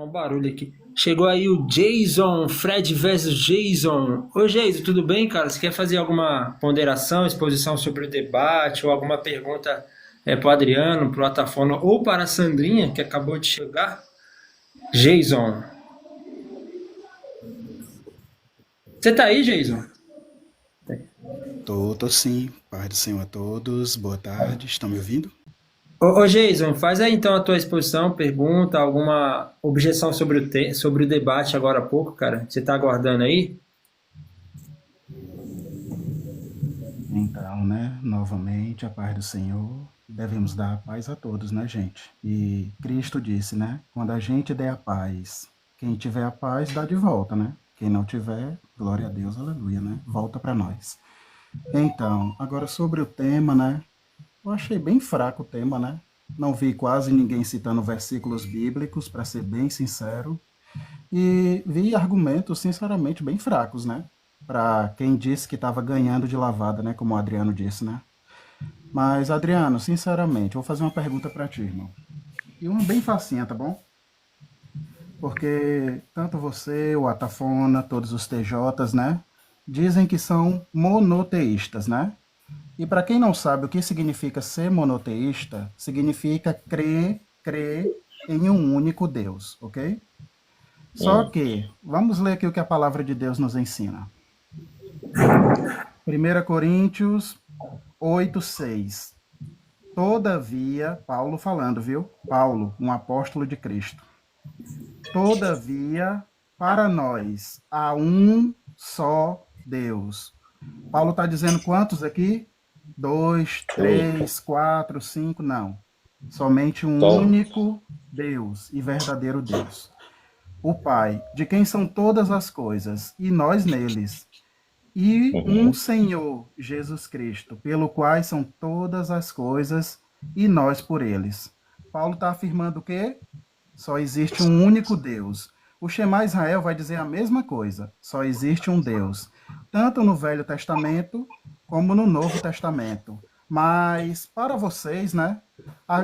um barulho aqui. Chegou aí o Jason, Fred versus Jason. Ô, Jason, tudo bem, cara? Você quer fazer alguma ponderação, exposição sobre o debate ou alguma pergunta para o Adriano, para o Atafona ou para a Sandrinha, que acabou de chegar? Jason. Você tá aí, Jason? Tô sim. Paz do Senhor a todos. Boa tarde. Estão me ouvindo? Ô, Jason, faz aí então a tua exposição, pergunta, alguma objeção sobre sobre o debate agora há pouco, cara. Você tá aguardando aí? Então, né? Novamente, a paz do Senhor. Devemos dar a paz a todos, né, gente? E Cristo disse, né? Quando a gente der a paz, quem tiver a paz dá de volta, né? Quem não tiver, glória a Deus, aleluia, né? Volta para nós. Então, agora sobre o tema, né? Eu achei bem fraco o tema, né? Não vi quase ninguém citando versículos bíblicos, para ser bem sincero. E vi argumentos, sinceramente, bem fracos, né? Para quem disse que estava ganhando de lavada, né? Como o Adriano disse, né? Mas, Adriano, sinceramente, eu vou fazer uma pergunta para ti, irmão. E uma bem facinha, tá bom? Porque tanto você, o Atafona, todos os TJs, né? Dizem que são monoteístas, né? E para quem não sabe o que significa ser monoteísta, significa crer em um único Deus, ok? Só Hum. que, vamos ler aqui o que a palavra de Deus nos ensina. 1 Coríntios 8:6. Todavia, Paulo falando, viu? Paulo, um apóstolo de Cristo. Todavia, para nós, há um só Deus. Paulo está dizendo quantos aqui? Dois, Um. três, quatro, cinco, não. Somente um Só um. único Deus e verdadeiro Deus. O Pai, de quem são todas as coisas, e nós neles. E um Uhum. Senhor, Jesus Cristo, pelo qual são todas as coisas, e nós por eles. Paulo está afirmando o quê? Só existe um único Deus. O Shema Israel vai dizer a mesma coisa. Só existe um Deus. Tanto no Velho Testamento como no Novo Testamento. Mas para vocês, né?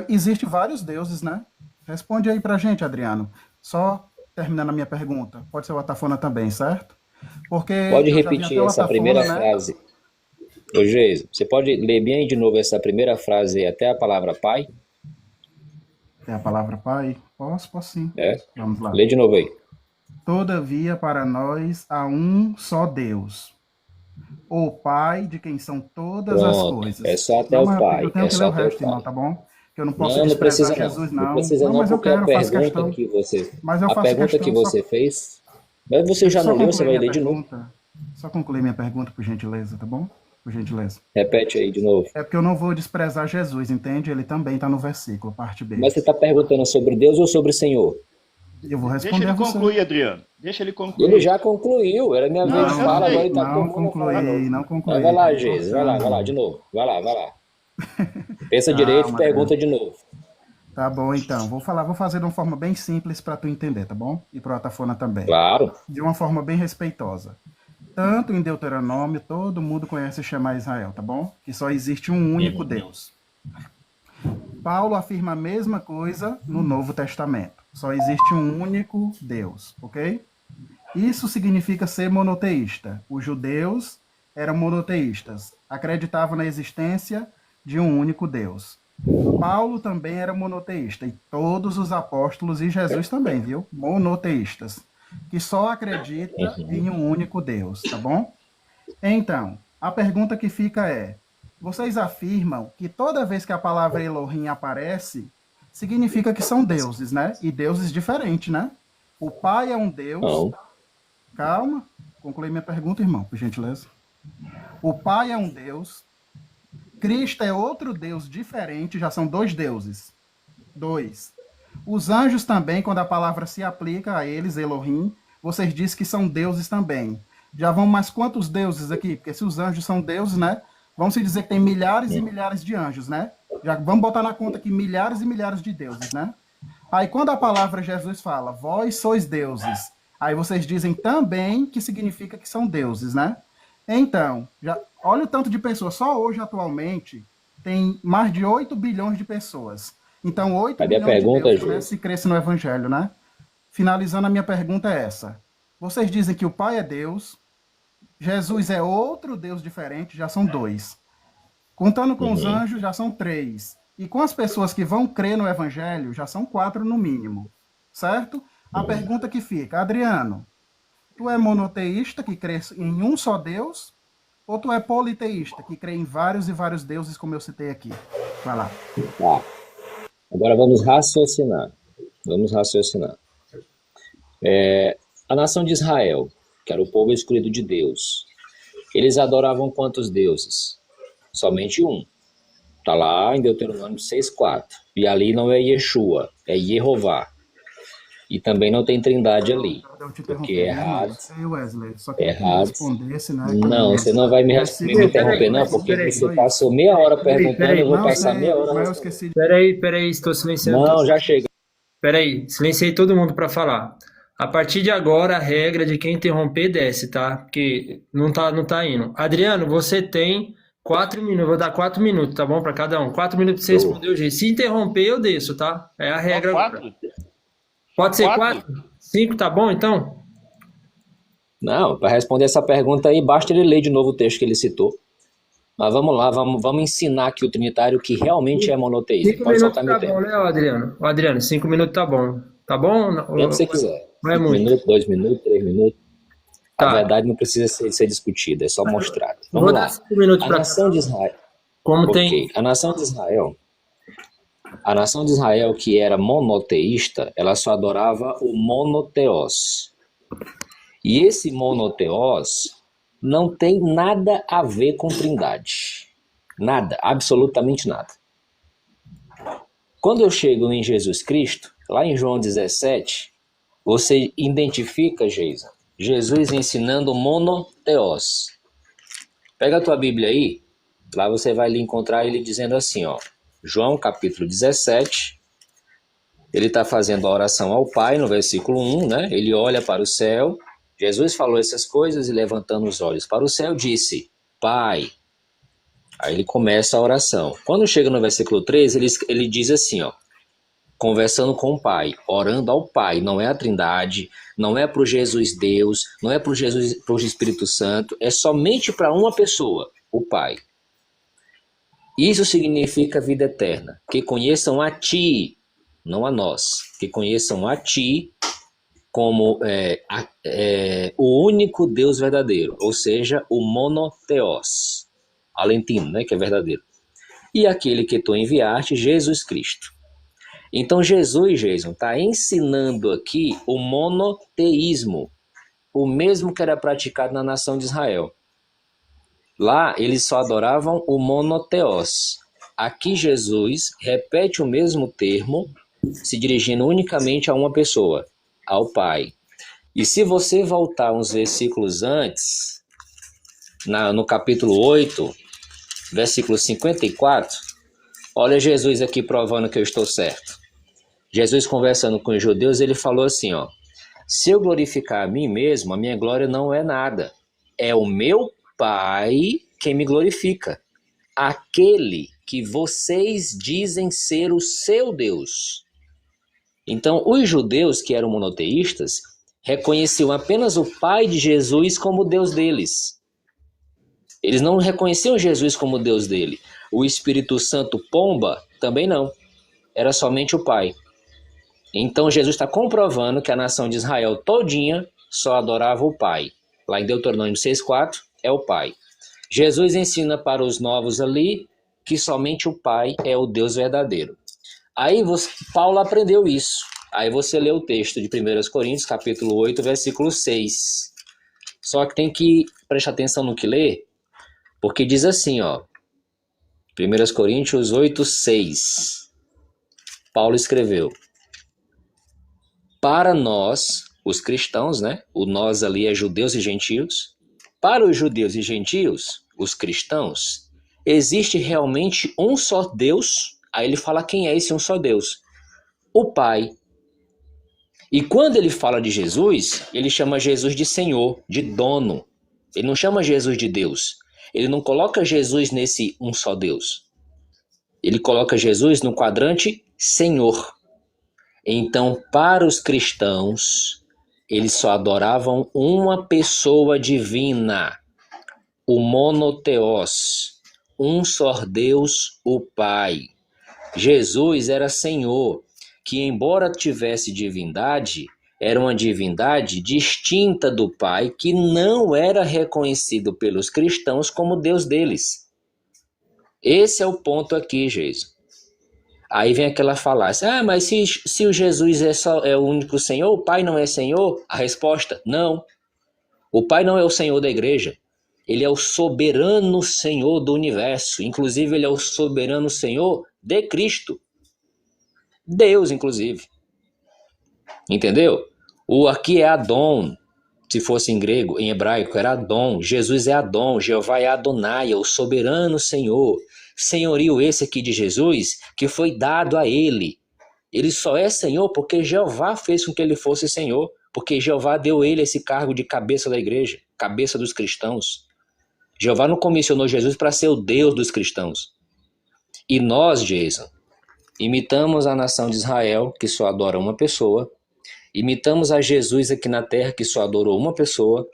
Existem vários deuses, né? Responde aí pra gente, Adriano. Só terminando a minha pergunta. Pode ser o Atafona também, certo? Porque Pode eu já vi repetir até o essa Atafona, primeira né? frase. Ô, Geis, você pode ler bem de novo essa primeira frase aí, até a palavra pai? É a palavra Pai? Posso sim. É? Vamos lá. Lê de novo aí. Todavia, para nós há um só Deus, o Pai, de quem são todas as Pronto. É coisas. só até Não, o mas eu pai. tenho É que ler só o até o resto, irmão, pai. tá bom? Que eu não posso Não, não desprezar precisa não. Jesus, Não não. precisa Não, não, mas eu porque a quero, eu faço pergunta questão. que você. Mas eu A faço pergunta que questão só. você fez. Mas você Deixa eu já só não leu, você concluir vai minha ler de novo? pergunta. Só concluir minha pergunta, por gentileza, tá bom? Por gentileza. Repete aí de novo. É porque eu não vou desprezar Jesus, entende? Ele também está no versículo, parte B. Mas você está perguntando sobre Deus ou sobre o Senhor? Eu vou Deixa responder ele a você. concluir, Adriano. Deixa ele Ele concluir. já concluiu, era minha vez Não, de eu fala, agora sei. ele está Não tomando a fala de novo. concluí, não Mas vai concluí. Tá lá, me Geis, vai lá, de forçando. novo. Vai lá. Pensa direito e Calma, Adriano. pergunta de novo. Tá bom, então. Vou fazer de uma forma bem simples para tu entender, tá bom? E pro Atafona também. Claro. De uma forma bem respeitosa. Tanto em Deuteronômio, todo mundo conhece chamar Israel, tá bom? Que só existe um único Uhum. Deus. Paulo afirma a mesma coisa no Novo Testamento. Só existe um único Deus, ok? Isso significa ser monoteísta. Os judeus eram monoteístas, acreditavam na existência de um único Deus. Paulo também era monoteísta, e todos os apóstolos e Jesus também, viu? Monoteístas, que só acredita em um único Deus, tá bom? Então, a pergunta que fica é: vocês afirmam que toda vez que a palavra Elohim aparece, significa que são deuses, né? E deuses diferentes, né? O Pai é um Deus. Não. Calma, concluí minha pergunta, irmão, por gentileza. O Pai é um Deus. Cristo é outro Deus diferente, já são dois deuses. Dois. Os anjos também, quando a palavra se aplica a eles, Elohim, vocês dizem que são deuses também. Já vão mais quantos deuses aqui? Porque se os anjos são deuses, né? Vamos se dizer que tem milhares e milhares de anjos, né? Já vamos botar na conta aqui milhares e milhares de deuses, né? Aí quando a palavra Jesus fala, vós sois deuses, aí vocês dizem também que significa que são deuses, né? Então, já, olha o tanto de pessoas. Só hoje, atualmente, tem mais de 8 bilhões de pessoas. Então, 8 Cadê a bilhões de pergunta, deuses, né? Geis? Se cresce no evangelho, né? finalizando, a minha pergunta é essa. Vocês dizem que o Pai é Deus, Jesus é outro Deus diferente, já são 2. Contando com os Uhum. anjos, já são 3. E com as pessoas que vão crer no Evangelho, já são 4 no mínimo. Certo? A pergunta que fica, Adriano, tu é monoteísta, que crê em um só Deus, ou tu é politeísta, que crê em vários e vários deuses, como eu citei aqui? Vai lá. Tá. Agora vamos raciocinar. Vamos raciocinar. A nação de Israel, que era o povo escolhido de Deus, eles adoravam quantos deuses? Somente um. Está lá em Deuteronômio 6,4. E ali não é Yeshua, é Yehová. E também não tem trindade ali. Eu te Porque interrompi, é errado. Ei, Wesley, só queria que tu Errado. respondesse, né? Não, você não vai me interromper, não, porque você passou meia hora perguntando, eu vou passar meia hora Mas eu respondendo. esqueci. Peraí, estou silenciando. Não, já chega. Peraí, silenciei todo mundo para falar. A partir de agora, a regra de quem interromper desce, tá? Porque não tá indo. Adriano, você tem 4 minutos, vou dar 4 minutos, tá bom? Para cada um. 4 minutos pra você responder o jeito. Se interromper, eu desço, tá? É a regra. Só 4? Pode ser 4? 5, tá bom então? Não, para responder essa pergunta aí, basta ele ler de novo o texto que ele citou. Mas vamos lá, vamos ensinar aqui o trinitário que realmente é monoteísta. 5 Pode minutos soltar meu tá bom, tempo. né, Adriano? Ô, Adriano, 5 minutos tá bom. Tá bom? Quanto você quiser. Não é 5 muito. minutos, 2 minutos, 3 minutos. Tá. A verdade não precisa ser discutida, é só mostrada. Vou Vamos dar lá. 5 minutos A para nação de Israel. Como Ok. tem. A nação de Israel, que era monoteísta, ela só adorava o monoteós. E esse monoteós não tem nada a ver com trindade. Nada, absolutamente nada. Quando eu chego em Jesus Cristo, lá em João 17, você identifica, Geisa, Jesus ensinando monoteós. Pega a tua Bíblia aí, lá você vai lhe encontrar ele dizendo assim, ó, João capítulo 17, ele está fazendo a oração ao Pai, no versículo 1, né? Ele olha para o céu, Jesus falou essas coisas e levantando os olhos para o céu disse, Pai. Aí ele começa a oração. Quando chega no versículo 3, ele diz assim, ó, conversando com o Pai, orando ao Pai, não é a Trindade, não é para o Jesus Deus, não é para o Jesus, para o Espírito Santo, é somente para uma pessoa, o Pai. Isso significa vida eterna, que conheçam a Ti, não a nós, que conheçam a Ti como o único Deus verdadeiro, ou seja, o monoteós, alentino, né, que é verdadeiro. E aquele que tu enviaste, Jesus Cristo. Então Jesus, Jason, está ensinando aqui o monoteísmo, o mesmo que era praticado na nação de Israel. Lá eles só adoravam o monoteós. Aqui Jesus repete o mesmo termo, se dirigindo unicamente a uma pessoa, ao Pai. E se você voltar uns versículos antes, no capítulo 8, versículo 54, olha Jesus aqui provando que eu estou certo. Jesus conversando com os judeus, ele falou assim, ó, se eu glorificar a mim mesmo, a minha glória não é nada. É o meu Pai quem me glorifica. Aquele que vocês dizem ser o seu Deus. Então, os judeus que eram monoteístas reconheciam apenas o Pai de Jesus como Deus deles. Eles não reconheciam Jesus como Deus dele. O Espírito Santo pomba também não. Era somente o Pai. Então Jesus está comprovando que a nação de Israel todinha só adorava o Pai. Lá em Deuteronômio 6,4 é o Pai. Jesus ensina para os novos ali que somente o Pai é o Deus verdadeiro. Aí Paulo aprendeu isso. Aí você lê o texto de 1 Coríntios, capítulo 8, versículo 6. Só que tem que prestar atenção no que lê, porque diz assim, ó, 1 Coríntios 8, 6. Paulo escreveu, para nós, os cristãos, né? O nós ali é judeus e gentios. Para os judeus e gentios, os cristãos, existe realmente um só Deus. Aí ele fala quem é esse um só Deus. O Pai. E quando ele fala de Jesus, ele chama Jesus de Senhor, de dono. Ele não chama Jesus de Deus. Ele não coloca Jesus nesse um só Deus. Ele coloca Jesus no quadrante Senhor. Então, para os cristãos, eles só adoravam uma pessoa divina, o monoteos, um só Deus, o Pai. Jesus era Senhor, que embora tivesse divindade, era uma divindade distinta do Pai, que não era reconhecido pelos cristãos como Deus deles. Esse é o ponto aqui, Jason. Aí vem aquela falácia, mas se o Jesus é o único Senhor, o Pai não é Senhor? A resposta, não. O Pai não é o Senhor da igreja. Ele é o soberano Senhor do universo. Inclusive, ele é o soberano Senhor de Cristo. Deus, inclusive. Entendeu? O aqui é Adon. Se fosse em grego, em hebraico, era Adon. Jesus é Adon. Jeová é Adonai, é o soberano Senhor. Senhorio esse aqui de Jesus, que foi dado a ele. Ele só é Senhor porque Jeová fez com que ele fosse Senhor. Porque Jeová deu a ele esse cargo de cabeça da igreja, cabeça dos cristãos. Jeová não comissionou Jesus para ser o Deus dos cristãos. E nós, Jason, imitamos a nação de Israel, que só adora uma pessoa, imitamos a Jesus aqui na terra, que só adorou uma pessoa,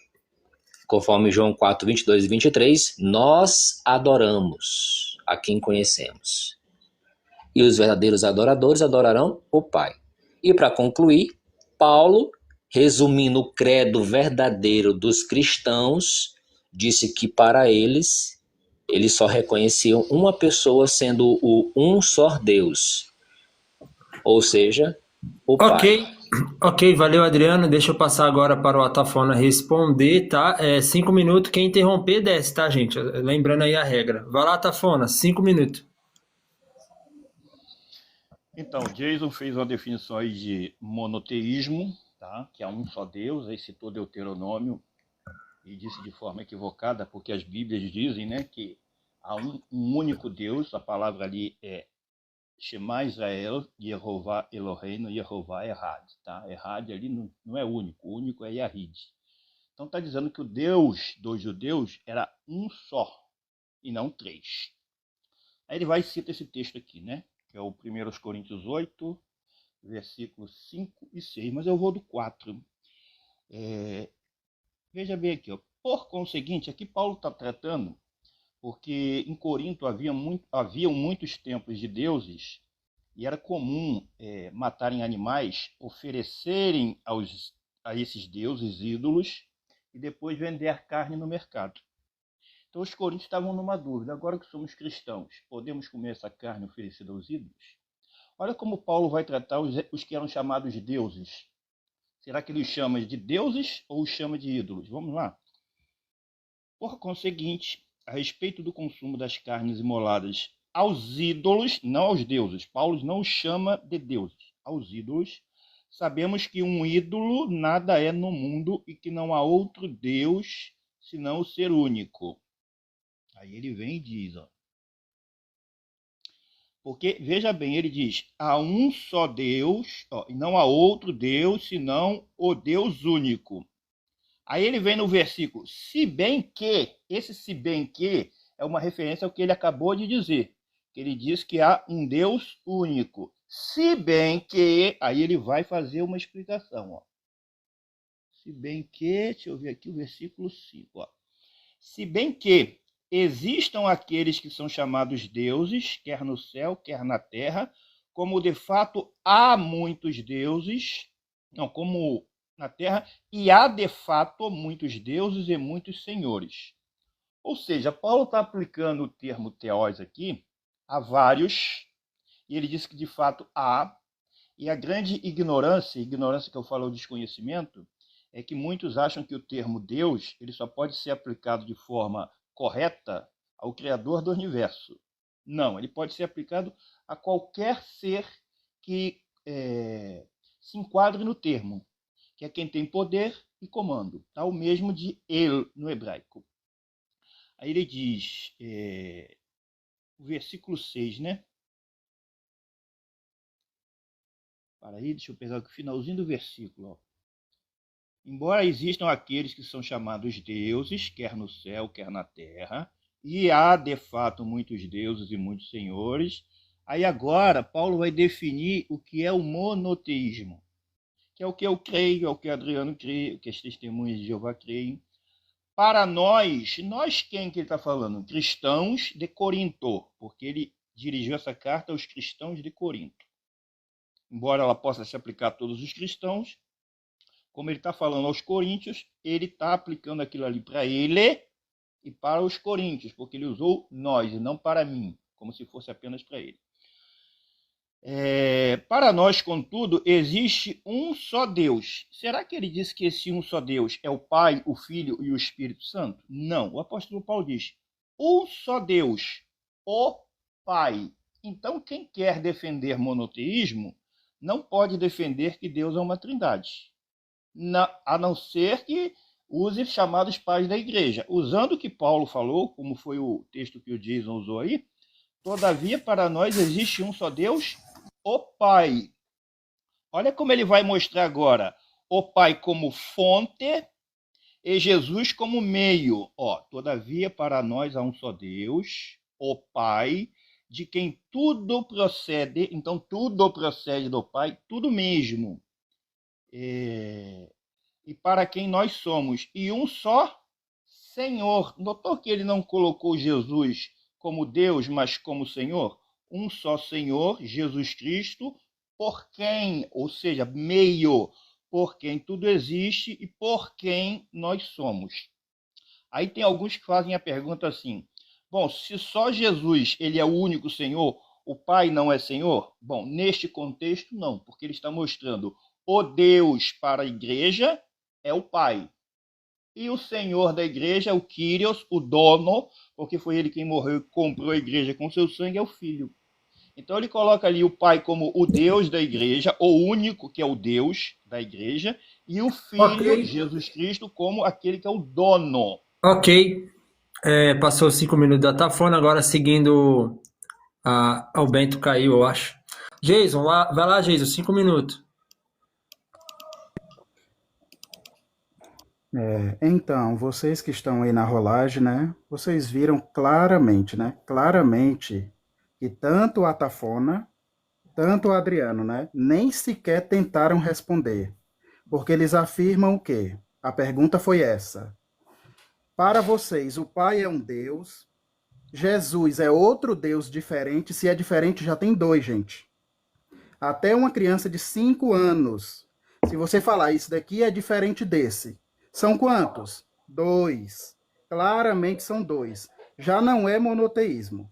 conforme João 4, 22 e 23, nós adoramos a quem conhecemos. E os verdadeiros adoradores adorarão o Pai. E para concluir, Paulo, resumindo o credo verdadeiro dos cristãos, disse que para eles só reconheciam uma pessoa sendo o um só Deus, ou seja, o Pai. Ok, valeu, Adriano. Deixa eu passar agora para o Atafona responder, tá? 5 minutos, quem interromper desce, tá, gente? Lembrando aí a regra. Vai lá, Atafona, 5 minutos. Então, Jason fez uma definição aí de monoteísmo, tá? Que é um só Deus, aí citou Deuteronômio e disse de forma equivocada, porque as Bíblias dizem, né, que há um único Deus, a palavra ali é Shema Israel, Yehová Eloheinu, Yehová Errad, tá? Errad ali não é único, o único é Yahid. Então está dizendo que o Deus dos judeus era um só, e não três. Aí ele vai e cita esse texto aqui, né? Que é o 1 Coríntios 8, versículos 5 e 6, mas eu vou do 4. Veja bem aqui, ó. Por conseguinte, aqui Paulo está tratando, porque em Corinto haviam muitos templos de deuses, e era comum matarem animais, oferecerem a esses deuses ídolos, e depois vender a carne no mercado. Então os coríntios estavam numa dúvida, agora que somos cristãos, podemos comer essa carne oferecida aos ídolos? Olha como Paulo vai tratar os que eram chamados de deuses. Será que ele os chama de deuses ou os chama de ídolos? Vamos lá. Por conseguinte, a respeito do consumo das carnes imoladas aos ídolos, não aos deuses, Paulo não os chama de deuses, aos ídolos, sabemos que um ídolo nada é no mundo e que não há outro Deus senão o ser único. Aí ele vem e diz, ó. Porque, veja bem, ele diz, há um só Deus, ó, e não há outro Deus senão o Deus único. Aí ele vem no versículo, se bem que, esse se bem que é uma referência ao que ele acabou de dizer, que ele diz que há um Deus único. Se bem que, aí ele vai fazer uma explicação, ó. Se bem que, deixa eu ver aqui o versículo 5, ó. Se bem que existam aqueles que são chamados deuses, quer no céu, quer na terra, como de fato há muitos deuses, não, como na terra, e há de fato muitos deuses e muitos senhores. Ou seja, Paulo está aplicando o termo teós aqui a vários, e ele diz que de fato há, e a grande ignorância que eu falo desconhecimento, é que muitos acham que o termo Deus ele só pode ser aplicado de forma correta ao Criador do universo. Não, ele pode ser aplicado a qualquer ser que se enquadre no termo, que é quem tem poder e comando. Tá? O mesmo de El no hebraico. Aí ele diz, o versículo 6, né? Para aí, deixa eu pegar o finalzinho do versículo, ó. Embora existam aqueles que são chamados deuses, quer no céu, quer na terra, e há de fato muitos deuses e muitos senhores, Aí agora, Paulo vai definir o que é o monoteísmo, que é o que eu creio, é o que Adriano crê, o que as testemunhas de Jeová creem. Para nós quem que ele está falando? Cristãos de Corinto, porque ele dirigiu essa carta aos cristãos de Corinto. Embora ela possa se aplicar a todos os cristãos, como ele está falando aos coríntios, ele está aplicando aquilo ali para ele e para os coríntios, porque ele usou nós e não para mim, como se fosse apenas para ele. Para nós, contudo, existe um só Deus. Será que ele disse que esse um só Deus é o Pai, o Filho e o Espírito Santo? Não. O apóstolo Paulo diz: um só Deus, o Pai. Então, quem quer defender monoteísmo não pode defender que Deus é uma trindade, a não ser que use chamados pais da igreja. Usando o que Paulo falou, como foi o texto que o Jason usou aí, todavia, para nós existe um só Deus, o Pai. Olha como ele vai mostrar agora. O Pai como fonte e Jesus como meio. Todavia, para nós há um só Deus, o Pai, de quem tudo procede. Então, tudo procede do Pai, tudo mesmo. E para quem nós somos. E um só Senhor. Notou que ele não colocou Jesus como Deus, mas como Senhor? Um só Senhor, Jesus Cristo, por quem, ou seja, meio, por quem tudo existe e por quem nós somos. Aí tem alguns que fazem a pergunta assim: bom, se só Jesus ele é o único Senhor, o Pai não é Senhor? Bom, neste contexto não, porque ele está mostrando o Deus para a igreja é o Pai. E o Senhor da igreja, o Kyrios, o dono, porque foi ele quem morreu e comprou a igreja com seu sangue, é o Filho. Então ele coloca ali o Pai como o Deus da igreja, o único que é o Deus da igreja, e o Filho, Jesus Cristo, como aquele que é o dono. Ok. Passou 5 minutos da Tafona, agora seguindo o Bento caiu, eu acho. Jason, vai lá, Jason, 5 minutos. Então, vocês que estão aí na rolagem, né? Vocês viram claramente, né? Claramente que tanto a Tafona, tanto o Adriano, né? Nem sequer tentaram responder. Porque eles afirmam o quê? A pergunta foi essa. Para vocês, o Pai é um Deus, Jesus é outro Deus diferente. Se é diferente, já tem dois, gente. Até uma criança de 5 anos, se você falar isso daqui é diferente desse, são quantos? 2. Claramente são 2. Já não é monoteísmo.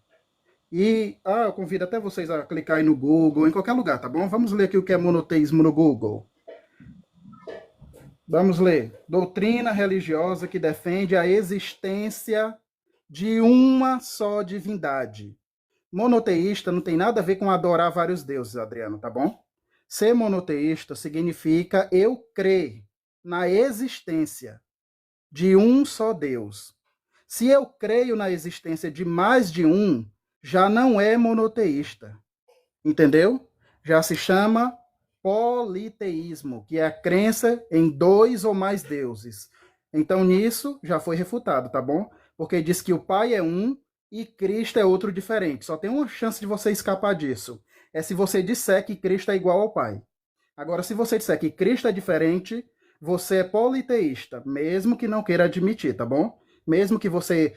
E eu convido até vocês a clicar aí no Google, em qualquer lugar, tá bom? Vamos ler aqui o que é monoteísmo no Google. Vamos ler. Doutrina religiosa que defende a existência de uma só divindade. Monoteísta não tem nada a ver com adorar vários deuses, Adriano, tá bom? Ser monoteísta significa eu crer na existência de um só Deus. Se eu creio na existência de mais de um, já não é monoteísta. Entendeu? Já se chama politeísmo, que é a crença em 2 ou mais deuses. Então, nisso, já foi refutado, tá bom? Porque diz que o Pai é um e Cristo é outro diferente. Só tem uma chance de você escapar disso. É se você disser que Cristo é igual ao Pai. Agora, se você disser que Cristo é diferente, você é politeísta, mesmo que não queira admitir, tá bom? Mesmo que você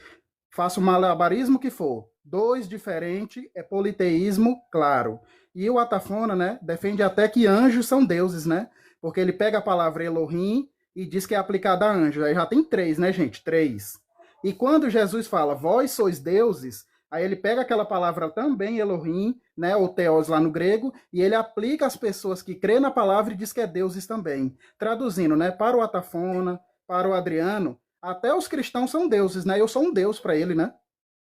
faça o malabarismo que for, 2 diferente é politeísmo, claro. E o Atafona, né, defende até que anjos são deuses, né? Porque ele pega a palavra Elohim e diz que é aplicada a anjos. Aí já tem 3, né, gente? 3. E quando Jesus fala, vós sois deuses, aí ele pega aquela palavra também, Elohim, né, ou Theos lá no grego, e ele aplica às pessoas que crêem na palavra e diz que é deuses também. Traduzindo, né, para o Atafona, para o Adriano, até os cristãos são deuses, né? Eu sou um deus para ele, né?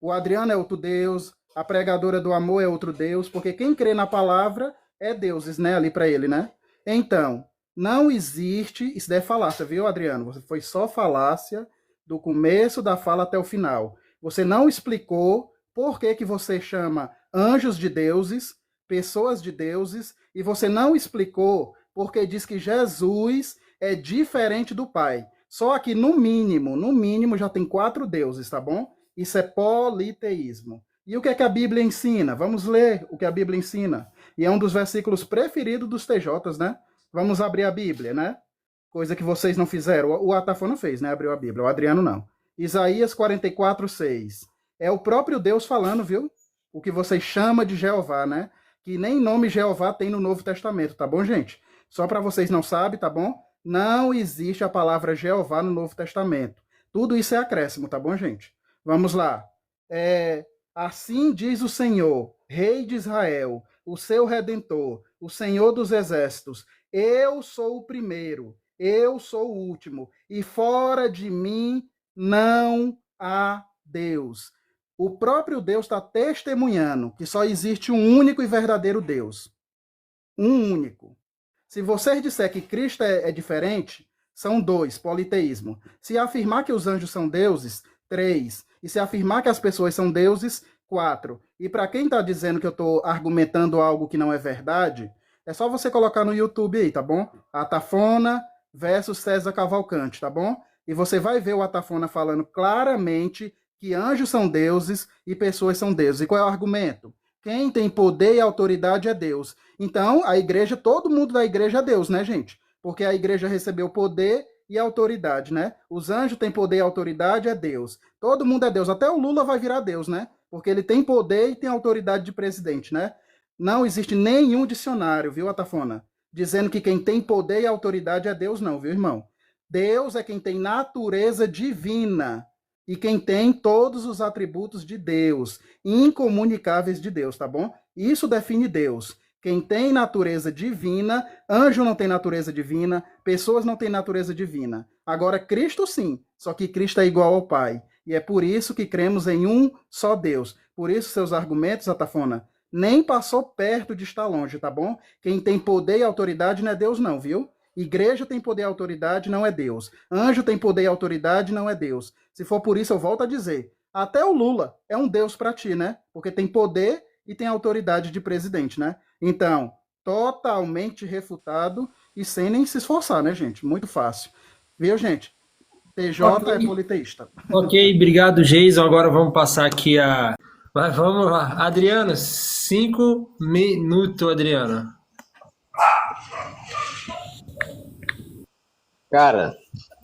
O Adriano é outro deus, a pregadora do amor é outro deus, porque quem crê na palavra é deuses, né, ali para ele, né? Então, não existe, isso daí é falácia, viu, Adriano? Você foi só falácia do começo da fala até o final. Você não explicou por que você chama anjos de deuses, pessoas de deuses, e você não explicou porque diz que Jesus é diferente do Pai. Só que no mínimo já tem 4 deuses, tá bom? Isso é politeísmo. E o que é que a Bíblia ensina? Vamos ler o que a Bíblia ensina. E é um dos versículos preferidos dos TJs, né? Vamos abrir a Bíblia, né? Coisa que vocês não fizeram. O Atafona fez, né? Abriu a Bíblia. O Adriano não. Isaías 44:6. É o próprio Deus falando, viu? O que vocês chamam de Jeová, né? Que nem nome Jeová tem no Novo Testamento, tá bom, gente? Só para vocês não sabem, tá bom? Não existe a palavra Jeová no Novo Testamento. Tudo isso é acréscimo, tá bom, gente? Vamos lá. Assim diz o Senhor, Rei de Israel, o seu Redentor, o Senhor dos Exércitos: eu sou o primeiro, eu sou o último, e fora de mim não há Deus. O próprio Deus está testemunhando que só existe um único e verdadeiro Deus. Um único. Se vocês disser que Cristo é diferente, são dois, politeísmo. Se afirmar que os anjos são deuses, três. E se afirmar que as pessoas são deuses, quatro. E para quem está dizendo que eu estou argumentando algo que não é verdade, é só você colocar no YouTube aí, tá bom? Atafona versus César Cavalcante, tá bom? E você vai ver o Atafona falando claramente que anjos são deuses e pessoas são deuses. E qual é o argumento? Quem tem poder e autoridade é Deus. Então, a igreja, todo mundo da igreja é Deus, né, gente? Porque a igreja recebeu poder e autoridade, né? Os anjos têm poder e autoridade, é Deus. Todo mundo é Deus. Até o Lula vai virar Deus, né? Porque ele tem poder e tem autoridade de presidente, né? Não existe nenhum dicionário, viu, Atafona? Dizendo que quem tem poder e autoridade é Deus, não, viu, irmão? Deus é quem tem natureza divina e quem tem todos os atributos de Deus, incomunicáveis de Deus, tá bom? Isso define Deus. Quem tem natureza divina, anjo não tem natureza divina, pessoas não têm natureza divina. Agora, Cristo sim, só que Cristo é igual ao Pai. E é por isso que cremos em um só Deus. Por isso, seus argumentos, Atafona, nem passou perto de estar longe, tá bom? Quem tem poder e autoridade não é Deus não, viu? Igreja tem poder e autoridade, não é Deus. Anjo tem poder e autoridade, não é Deus. Se for por isso, eu volto a dizer, até o Lula é um Deus para ti, né? Porque tem poder e tem autoridade de presidente, né? Então, totalmente refutado e sem nem se esforçar, né, gente? Muito fácil. Viu, gente? TJ é politeísta. Ok, obrigado, Jason. Agora vamos passar aqui a... Mas vamos lá. Adriano, 5 minutos, Adriano. Cara,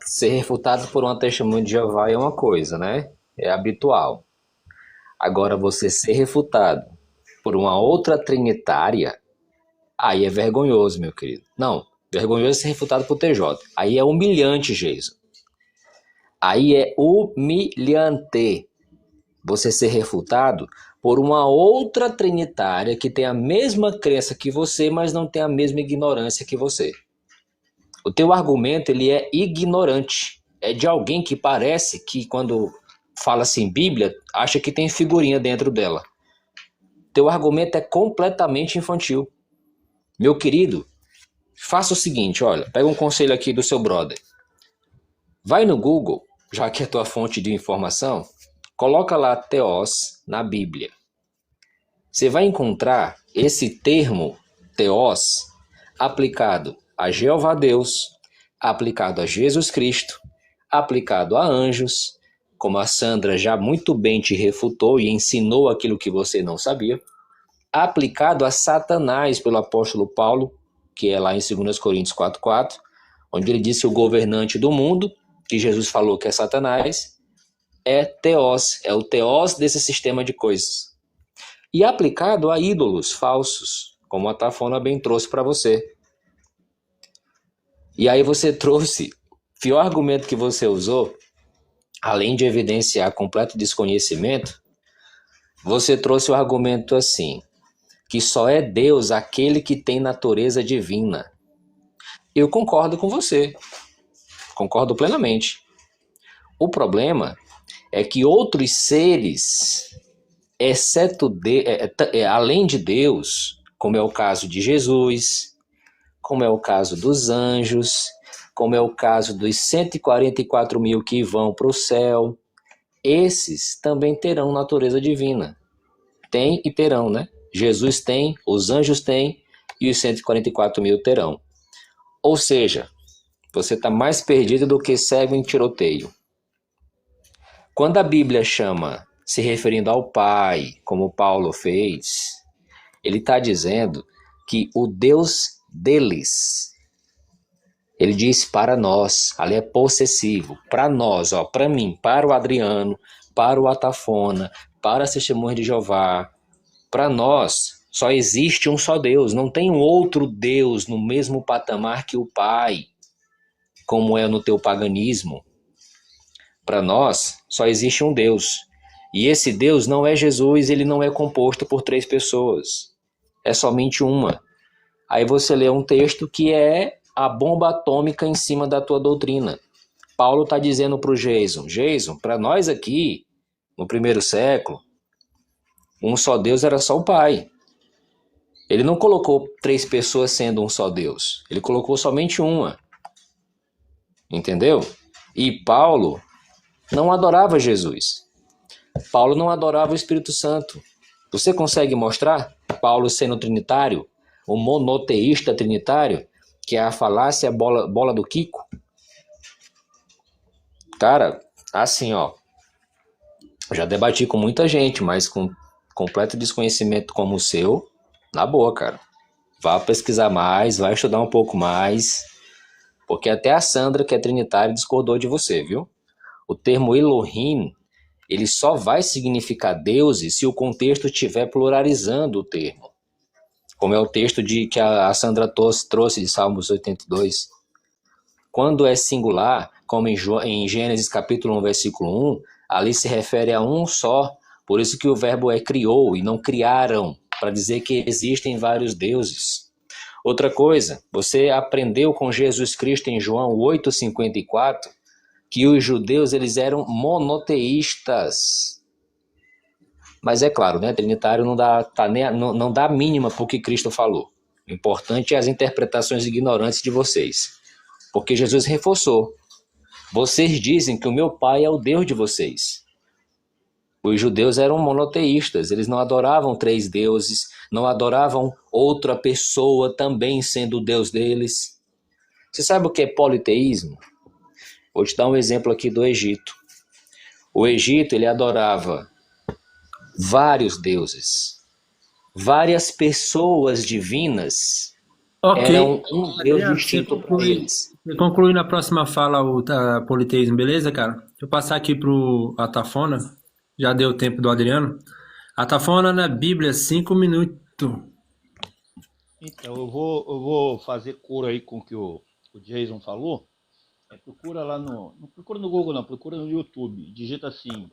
ser refutado por uma testemunha de Jeová é uma coisa, né? É habitual. Agora, você ser refutado por uma outra trinitária, aí é vergonhoso, meu querido. Não, vergonhoso ser refutado por TJ. Aí é humilhante, Jason. Aí é humilhante você ser refutado por uma outra trinitária que tem a mesma crença que você, mas não tem a mesma ignorância que você. O teu argumento, ele é ignorante. É de alguém que parece que, quando fala assim Bíblia, acha que tem figurinha dentro dela. Teu argumento é completamente infantil. Meu querido, faça o seguinte, olha, pega um conselho aqui do seu brother. Vai no Google, já que é tua fonte de informação, coloca lá Theos na Bíblia. Você vai encontrar esse termo Theos aplicado a Jeová Deus, aplicado a Jesus Cristo, aplicado a anjos, como a Sandra já muito bem te refutou e ensinou aquilo que você não sabia, aplicado a Satanás pelo apóstolo Paulo, que é lá em 2 Coríntios 4,4, onde ele disse que o governante do mundo, que Jesus falou que é Satanás, é Theos, é o Theos desse sistema de coisas. E aplicado a ídolos falsos, como a Tafona bem trouxe para você. E aí você trouxe, o pior argumento que você usou, além de evidenciar completo desconhecimento, você trouxe o argumento assim, que só é Deus aquele que tem natureza divina. Eu concordo com você, concordo plenamente. O problema é que outros seres, além de Deus, como é o caso de Jesus, como é o caso dos anjos, como é o caso dos 144 mil que vão para o céu, esses também terão natureza divina. Tem e terão, né? Jesus tem, os anjos têm e os 144 mil terão. Ou seja, você está mais perdido do que cego em tiroteio. Quando a Bíblia chama se referindo ao Pai, como Paulo fez, ele está dizendo que o Deus deles, ele diz para nós, ali é possessivo, para nós, ó, para mim, para o Adriano, para o Atafona, para as Testemunhas de Jeová, para nós só existe um só Deus, não tem um outro Deus no mesmo patamar que o Pai, como é no teu paganismo. Para nós só existe um Deus. E esse Deus não é Jesus, ele não é composto por 3 pessoas. É somente uma. Aí você lê um texto que é a bomba atômica em cima da tua doutrina. Paulo está dizendo para o Jason, para nós aqui, no primeiro século, um só Deus era só o Pai. Ele não colocou 3 pessoas sendo um só Deus. Ele colocou somente uma. Entendeu? E Paulo não adorava Jesus. Paulo não adorava o Espírito Santo. Você consegue mostrar Paulo sendo trinitário? O monoteísta trinitário? Que é a falácia bola do Kiko? Cara, assim, ó. Eu já debati com muita gente, mas com completo desconhecimento como o seu, na boa, cara. Vá pesquisar mais, vai estudar um pouco mais. Porque até a Sandra, que é trinitária, discordou de você, viu? O termo Elohim, ele só vai significar deuses se o contexto estiver pluralizando o termo. Como é o texto que a Sandra trouxe de Salmos 82. Quando é singular, como em Gênesis capítulo 1, versículo 1, ali se refere a um só. Por isso que o verbo é criou e não criaram, para dizer que existem vários deuses. Outra coisa, você aprendeu com Jesus Cristo em João 8,54, que os judeus eles eram monoteístas. Mas é claro, né, trinitário não dá a mínima para o que Cristo falou. O importante é as interpretações ignorantes de vocês. Porque Jesus reforçou. Vocês dizem que o meu Pai é o Deus de vocês. Os judeus eram monoteístas, eles não adoravam 3 deuses, não adoravam outra pessoa também sendo o Deus deles. Você sabe o que é politeísmo? Vou te dar um exemplo aqui do Egito. O Egito, ele adorava vários deuses, várias pessoas divinas Ok. eram um Deus Adriano, distinto para eles. você conclui na próxima fala o politeísmo, beleza, cara? Deixa eu passar aqui pro Atafona. Já deu tempo do Adriano. Atafona na Bíblia, 5 minutos. Então, eu vou fazer coro aí com o que o Jason falou. Procura lá não procura no Google não, procura no YouTube. Digita assim,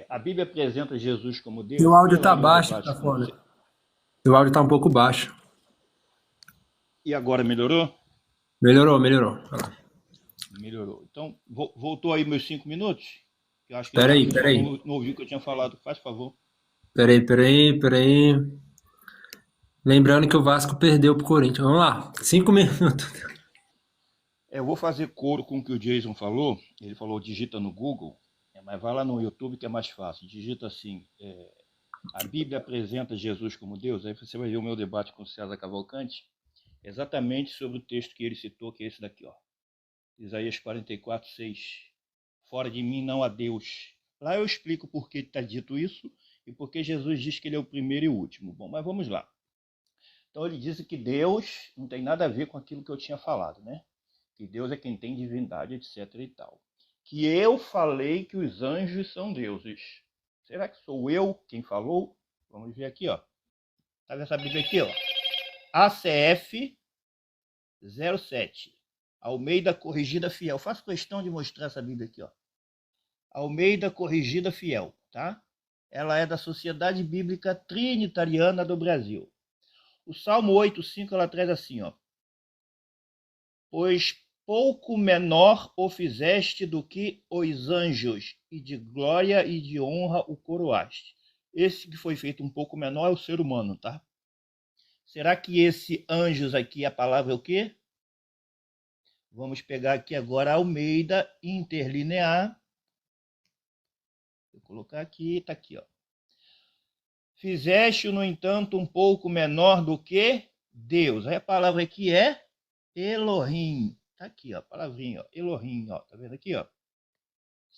a Bíblia apresenta Jesus como Deus. Seu áudio Tem tá lá meu baixo, debate com Atafona. você. Seu áudio tá um pouco baixo. E agora melhorou? Melhorou. Vai lá. Melhorou. Então, voltou aí meus 5 minutos? Eu acho que Peraí. o pessoal não ouviu o que eu tinha falado. Faz favor. Peraí. Lembrando que o Vasco perdeu pro Corinthians. Vamos lá. 5 minutos. Eu vou fazer coro com o que o Jason falou. Ele falou, digita no Google, mas vai lá no YouTube que é mais fácil. Digita assim, a Bíblia apresenta Jesus como Deus. Aí você vai ver o meu debate com o César Cavalcante, exatamente sobre o texto que ele citou, que é esse daqui, ó. Isaías 44:6. Fora de mim não há Deus. Lá eu explico por que está dito isso e por que Jesus diz que ele é o primeiro e o último. Bom, mas vamos lá. Então ele disse que Deus não tem nada a ver com aquilo que eu tinha falado, né? Que Deus é quem tem divindade, etc e tal. Que eu falei que os anjos são deuses. Será que sou eu quem falou? Vamos ver aqui, ó. Tá vendo essa Bíblia aqui, ó? ACF 07. Almeida Corrigida Fiel. Faço questão de mostrar essa Bíblia aqui, ó. Almeida Corrigida Fiel, tá? Ela é da Sociedade Bíblica Trinitariana do Brasil. O Salmo 8:5 ela traz assim, ó. Pois pouco menor o fizeste do que os anjos, e de glória e de honra o coroaste. Esse que foi feito um pouco menor é o ser humano, tá? Será que esse anjos aqui, a palavra é o quê? Vamos pegar aqui agora a Almeida Interlinear. Vou colocar aqui, tá aqui, ó. Fizeste, no entanto, um pouco menor do que Deus. Aí a palavra aqui é Elohim. Tá aqui, ó, a palavrinha, ó, Elohim, ó. Tá vendo aqui, ó?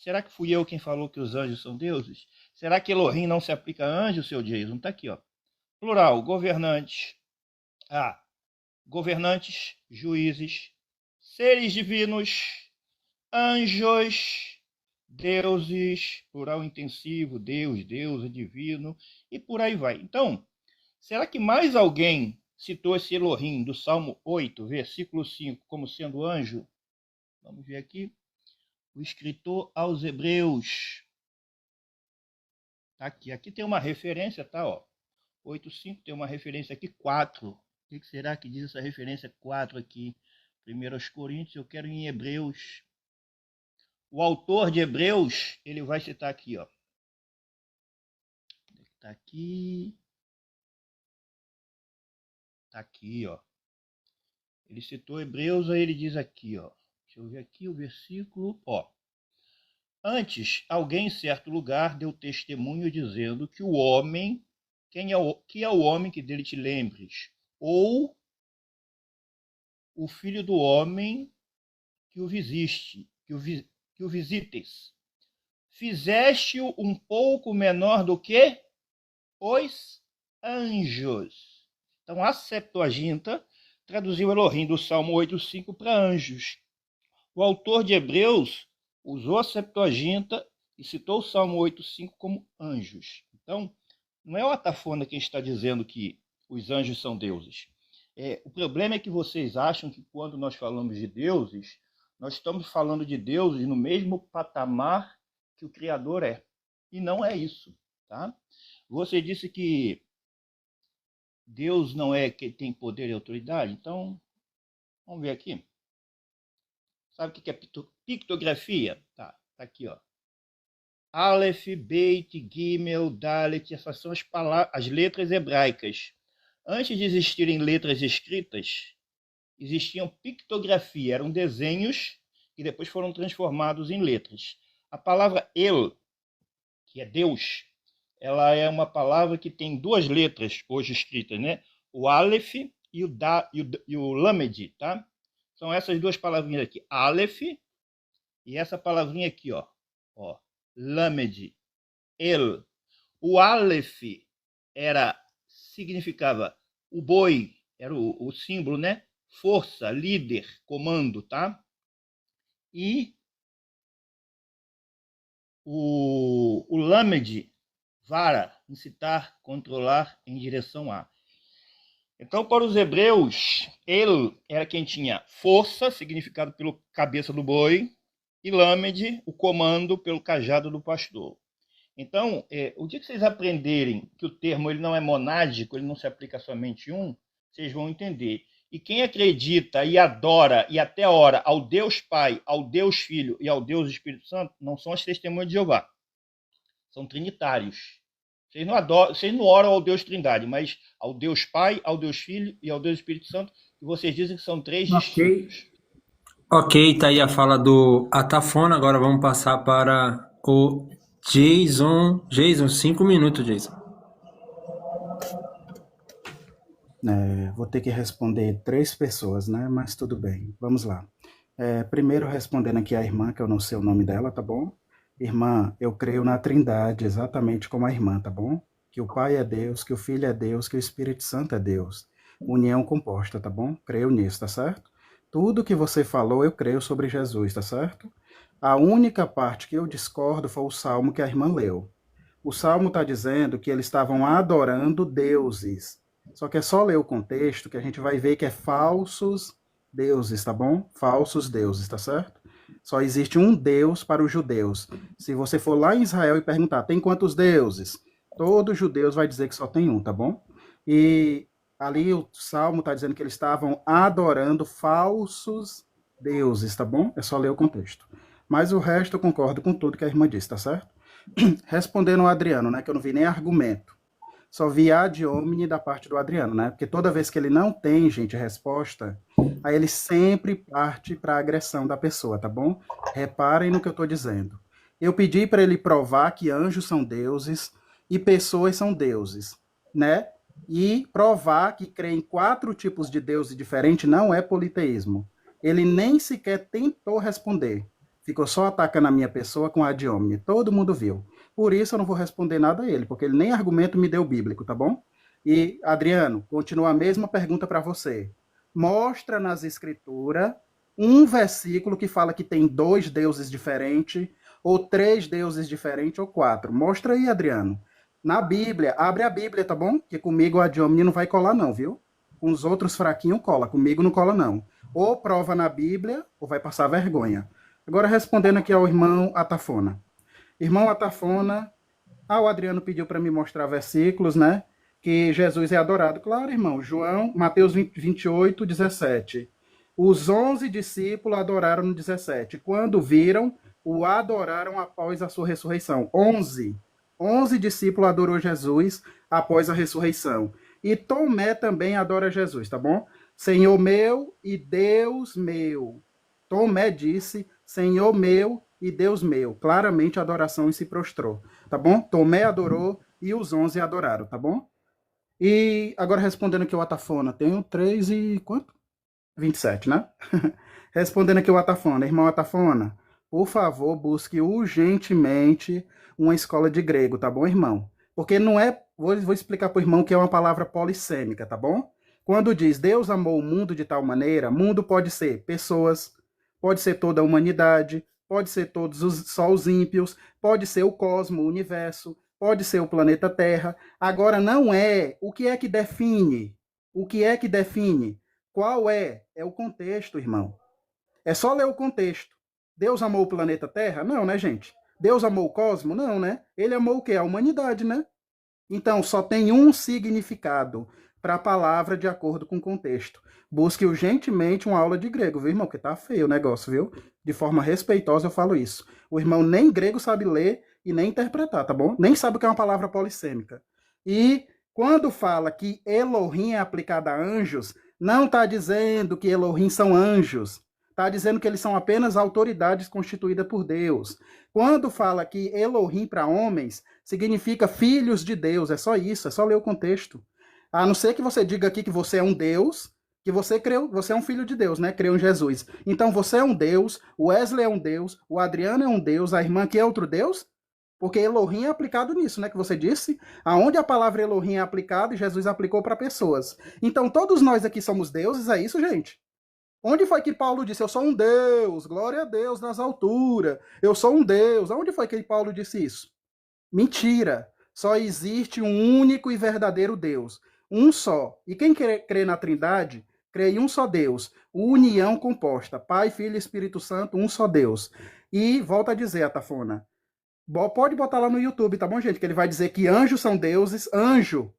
Será que fui eu quem falou que os anjos são deuses? Será que Elohim não se aplica a anjos, seu Jason? Está aqui, ó. Plural, governantes. Governantes, juízes, seres divinos, anjos, deuses, plural intensivo, Deus, deusa, divino, e por aí vai. Então, será que mais alguém citou esse Elohim do Salmo 8, versículo 5, como sendo anjo? Vamos ver aqui. O escritor aos Hebreus. Tá aqui. Aqui tem uma referência, tá? Ó. 8,5 tem uma referência aqui, 4. O que será que diz essa referência 4 aqui? 1 Coríntios, eu quero em Hebreus. O autor de Hebreus, ele vai citar aqui, ó. Tá aqui. Tá aqui, ó. Ele citou Hebreus, aí ele diz aqui, ó. Deixa eu ver aqui o versículo, ó. Antes, alguém em certo lugar deu testemunho dizendo que o homem, que é o homem que dele te lembres, ou o filho do homem que o visiste, que o visites. Fizeste-o um pouco menor do que os anjos. Então, a Septuaginta traduziu Elohim do Salmo 8,5 para anjos. O autor de Hebreus usou a Septuaginta e citou o Salmo 8,5 como anjos. Então, não é o Atafona quem está dizendo que os anjos são deuses. O problema é que vocês acham que quando nós falamos de deuses, nós estamos falando de deuses no mesmo patamar que o Criador é. E não é isso. Tá? Você disse que Deus não é que tem poder e autoridade? Então, vamos ver aqui. Sabe o que é pictografia? Tá aqui, ó. Aleph, Beit, Gimel, Dalet, essas são as letras hebraicas. Antes de existirem letras escritas, existiam pictografia, eram desenhos que depois foram transformados em letras. A palavra El, que é Deus, ela é uma palavra que tem duas letras hoje escritas, né? O Aleph e o Lamed, tá? São essas duas palavrinhas aqui, Aleph e essa palavrinha aqui, ó, Lamed, El. O Aleph significava o boi, era o símbolo, né? Força, líder, comando, tá? E o Lamed, vara, incitar, controlar em direção a. Então, para os hebreus, ele era quem tinha força, significado pelo cabeça do boi, e Lamed, o comando pelo cajado do pastor. Então, o dia que vocês aprenderem que o termo ele não é monádico, ele não se aplica somente um, vocês vão entender. E quem acredita e adora e até ora ao Deus Pai, ao Deus Filho e ao Deus Espírito Santo, não são as testemunhas de Jeová. São trinitários. Vocês não oram ao Deus Trindade, mas ao Deus Pai, ao Deus Filho e ao Deus Espírito Santo, e vocês dizem que são três distintos. Ok, tá aí a fala do Atafona, agora vamos passar para o Jason. Jason, 5 minutos, Jason. Vou ter que responder 3 pessoas, né? Mas tudo bem, vamos lá. Primeiro respondendo aqui a irmã, que eu não sei o nome dela, tá bom? Irmã, eu creio na Trindade, exatamente como a irmã, tá bom? Que o Pai é Deus, que o Filho é Deus, que o Espírito Santo é Deus. União composta, tá bom? Creio nisso, tá certo? Tudo que você falou, eu creio sobre Jesus, tá certo? A única parte que eu discordo foi o salmo que a irmã leu. O salmo está dizendo que eles estavam adorando deuses. Só que é só ler o contexto que a gente vai ver que é falsos deuses, tá bom? Falsos deuses, tá certo? Só existe um Deus para os judeus. Se você for lá em Israel e perguntar, tem quantos deuses? Todo judeu vai dizer que só tem um, tá bom? E ali o Salmo está dizendo que eles estavam adorando falsos deuses, tá bom? É só ler o contexto. Mas o resto eu concordo com tudo que a irmã disse, tá certo? Respondendo ao Adriano, né, que eu não vi nem argumento. Só vi ad hominem da parte do Adriano, né? Porque toda vez que ele não tem, gente, resposta, aí ele sempre parte para a agressão da pessoa, tá bom? Reparem no que eu estou dizendo. Eu pedi para ele provar que anjos são deuses e pessoas são deuses, né? E provar que crer em 4 tipos de deuses diferentes não é politeísmo. Ele nem sequer tentou responder. ficou só atacando a minha pessoa com ad hominem. Todo mundo viu. Por isso eu não vou responder nada a ele, porque ele nem argumento me deu bíblico, tá bom? E, Adriano, continua a mesma pergunta para você. Mostra nas escrituras um versículo que fala que tem 2 deuses diferentes, ou 3 deuses diferentes, ou 4. Mostra aí, Adriano. Na Bíblia, abre a Bíblia, tá bom? Que comigo a ad hominem não vai colar não, viu? Com os outros fraquinhos cola, comigo não cola não. Ou prova na Bíblia, ou vai passar vergonha. Agora respondendo aqui ao irmão Atafona. Irmão Atafona, o Adriano pediu para me mostrar versículos, né? Que Jesus é adorado. Claro, irmão. Mateus 28, 17. Os 11 discípulos adoraram no 17. Quando viram, o adoraram após a sua ressurreição. 11. 11 discípulos adorou Jesus após a ressurreição. E Tomé também adora Jesus, tá bom? Senhor meu e Deus meu. Tomé disse, Senhor meu e Deus meu. Claramente a adoração e se prostrou, tá bom? Tomé adorou e os 11 adoraram, tá bom? E agora respondendo aqui o Atafona, tenho 3 e quanto? 27, né? Respondendo aqui o Atafona, irmão Atafona, por favor, busque urgentemente uma escola de grego, tá bom, irmão? Porque não é, vou explicar para o irmão que é uma palavra polissêmica, tá bom? Quando diz Deus amou o mundo de tal maneira, mundo pode ser pessoas, pode ser toda a humanidade, pode ser só os ímpios, pode ser o cosmo, o universo, pode ser o planeta Terra. Agora, não é. O que é que define? O que é que define? Qual é? É o contexto, irmão. É só ler o contexto. Deus amou o planeta Terra? Não, né, gente? Deus amou o cosmo? Não, né? Ele amou o quê? A humanidade, né? Então, só tem um significado para a palavra de acordo com o contexto. Busque urgentemente uma aula de grego, viu, irmão? Porque tá feio o negócio, viu? De forma respeitosa eu falo isso. O irmão nem grego sabe ler e nem interpretar, tá bom? Nem sabe o que é uma palavra polissêmica. E quando fala que Elohim é aplicado a anjos, não está dizendo que Elohim são anjos. Está dizendo que eles são apenas autoridades constituídas por Deus. Quando fala que Elohim para homens, significa filhos de Deus. É só isso, é só ler o contexto. A não ser que você diga aqui que você é um Deus, que você creu, você é um filho de Deus, né? Creu em Jesus. Então você é um Deus, o Wesley é um Deus, o Adriano é um Deus, a irmã aqui é outro Deus? Porque Elohim é aplicado nisso, né? Que você disse. Aonde a palavra Elohim é aplicada, Jesus aplicou para pessoas. Então todos nós aqui somos deuses, é isso, gente? Onde foi que Paulo disse, eu sou um Deus, glória a Deus nas alturas, eu sou um Deus? Onde foi que Paulo disse isso? Mentira! Só existe um único e verdadeiro Deus. Um só. E quem crê na Trindade, crê em um só Deus. União composta. Pai, Filho e Espírito Santo, um só Deus. E volta a dizer, Atafona, pode botar lá no YouTube, tá bom, gente? Que ele vai dizer que anjos são deuses. Anjo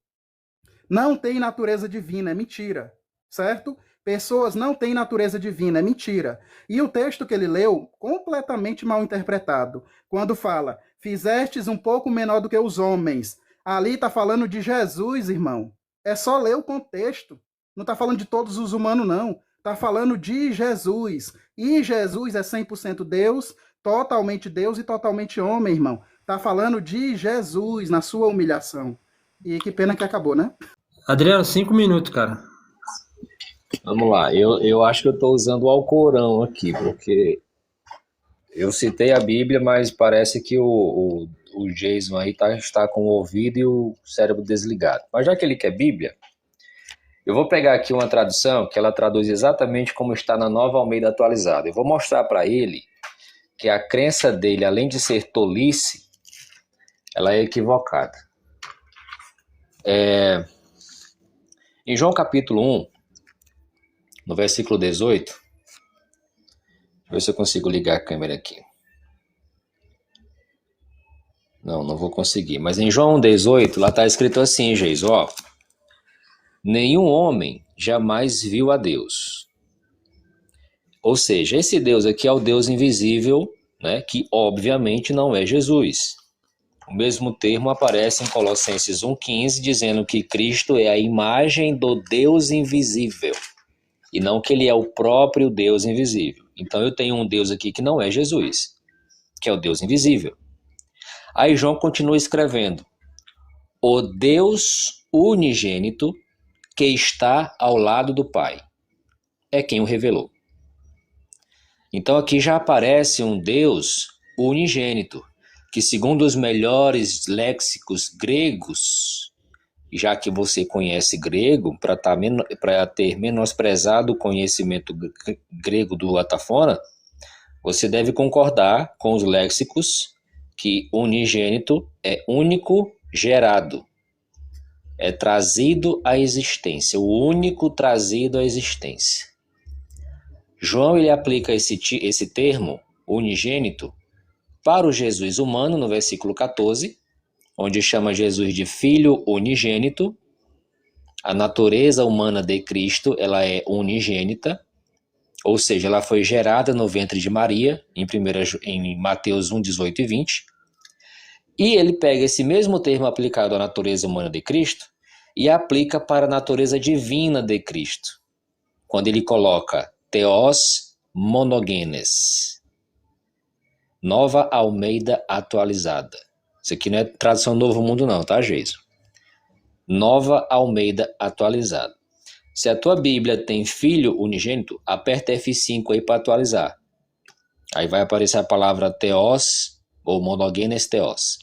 não tem natureza divina, é mentira. Certo? Pessoas não têm natureza divina, é mentira. E o texto que ele leu, completamente mal interpretado, quando fala, fizestes um pouco menor do que os homens. Ali está falando de Jesus, irmão. É só ler o contexto. Não está falando de todos os humanos, não. Está falando de Jesus. E Jesus é 100% Deus, totalmente Deus e totalmente homem, irmão. Está falando de Jesus na sua humilhação. E que pena que acabou, né? Adriano, 5 minutos, cara. Vamos lá, eu acho que eu estou usando o Alcorão aqui, porque eu citei a Bíblia, mas parece que o Jason aí está com o ouvido e o cérebro desligado. Mas já que ele quer Bíblia, eu vou pegar aqui uma tradução que ela traduz exatamente como está na Nova Almeida Atualizada. Eu vou mostrar para ele que a crença dele, além de ser tolice, ela é equivocada. Em João capítulo 1, no versículo 18, deixa eu ver se eu consigo ligar a câmera aqui. Não vou conseguir. Mas em João 18, lá está escrito assim, Geis, ó. Nenhum homem jamais viu a Deus. Ou seja, esse Deus aqui é o Deus invisível, né, que obviamente não é Jesus. O mesmo termo aparece em Colossenses 1,15, dizendo que Cristo é a imagem do Deus invisível. E não que ele é o próprio Deus invisível. Então eu tenho um Deus aqui que não é Jesus, que é o Deus invisível. Aí João continua escrevendo, o Deus unigênito que está ao lado do Pai é quem o revelou. Então aqui já aparece um Deus unigênito, que segundo os melhores léxicos gregos, já que você conhece grego, para ter menosprezado o conhecimento grego do Atafona, você deve concordar com os léxicos que unigênito é único gerado, é trazido à existência, o único trazido à existência. João ele aplica esse termo, unigênito, para o Jesus humano, no versículo 14, onde chama Jesus de Filho unigênito. A natureza humana de Cristo ela é unigênita, ou seja, ela foi gerada no ventre de Maria, em Mateus 1, 18 e 20. E ele pega esse mesmo termo aplicado à natureza humana de Cristo e aplica para a natureza divina de Cristo, quando ele coloca Theos monogenes, Nova Almeida atualizada. Isso aqui não é tradução Novo Mundo não, tá, Geiso? Nova Almeida atualizada. Se a tua Bíblia tem filho unigênito, aperta F5 aí para atualizar. Aí vai aparecer a palavra Theos ou monogenes Theos.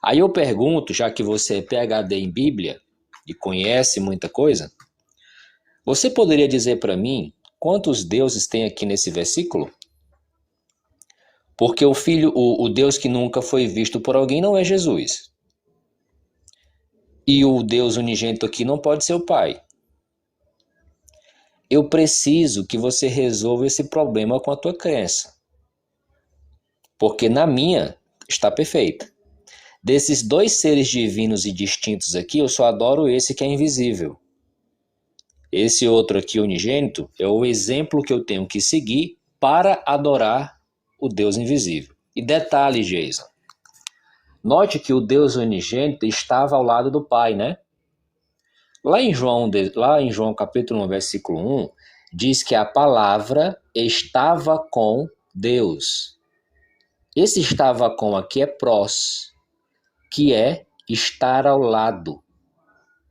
Aí eu pergunto, já que você é PhD em Bíblia e conhece muita coisa, você poderia dizer para mim quantos deuses tem aqui nesse versículo? Porque o Deus que nunca foi visto por alguém não é Jesus. E o Deus unigênito aqui não pode ser o Pai. Eu preciso que você resolva esse problema com a tua crença. Porque na minha está perfeita. Desses dois seres divinos e distintos aqui, eu só adoro esse que é invisível. Esse outro aqui, unigênito, é o exemplo que eu tenho que seguir para adorar o Deus invisível. E detalhe, Jason. Note que o Deus unigênito estava ao lado do Pai, né? Lá em João capítulo 1, versículo 1, diz que a palavra estava com Deus. Esse estava com aqui é prós, que é estar ao lado,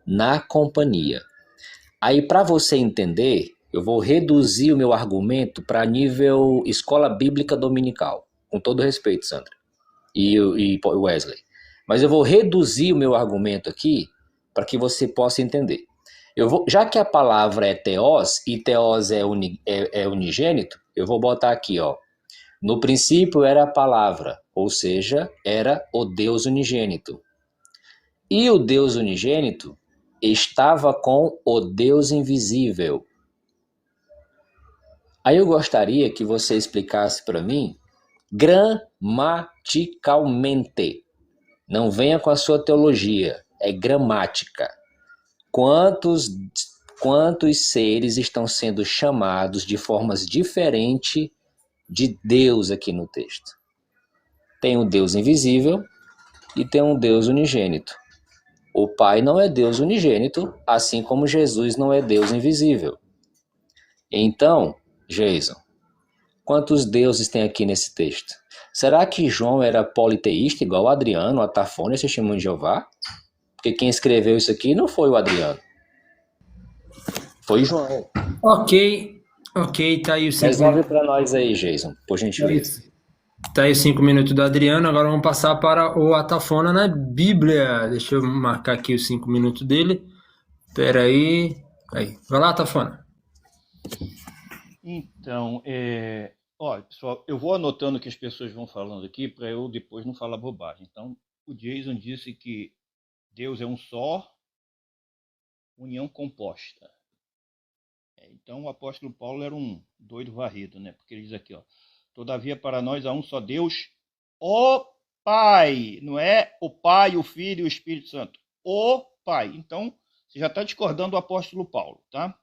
na companhia. Aí, para você entender, eu vou reduzir o meu argumento para nível escola bíblica dominical. Com todo respeito, Sandra e Wesley. Mas eu vou reduzir o meu argumento aqui para que você possa entender. Já que a palavra é Theos, e Theos é unigênito, eu vou botar aqui, ó. No princípio era a palavra, ou seja, era o Deus unigênito. E o Deus unigênito estava com o Deus invisível. Aí eu gostaria que você explicasse para mim gramaticalmente. Não venha com a sua teologia, é gramática. Quantos seres estão sendo chamados de formas diferentes de Deus aqui no texto? Tem um Deus invisível e tem um Deus unigênito. O Pai não é Deus unigênito, assim como Jesus não é Deus invisível. Então, Jason, quantos deuses tem aqui nesse texto? Será que João era politeísta, igual o Adriano, a Tafone, testemunho de Jeová? Porque quem escreveu isso aqui não foi o Adriano. Foi João. Ok, tá aí o 5 Resolve para nós aí, Jason, por gentileza. Tá aí os 5 minutos do Adriano, agora vamos passar para o Atafona na Bíblia. Deixa eu marcar aqui os 5 minutos dele. Espera aí. Vai lá, Atafona. Então, olha, pessoal, eu vou anotando o que as pessoas vão falando aqui para eu depois não falar bobagem. Então, o Jason disse que Deus é um só, união composta. Então, o apóstolo Paulo era um doido varrido, né? Porque ele diz aqui, ó, todavia para nós há um só Deus, o Pai. Não é o Pai, o Filho e o Espírito Santo. O Pai. Então, você já está discordando do apóstolo Paulo, tá?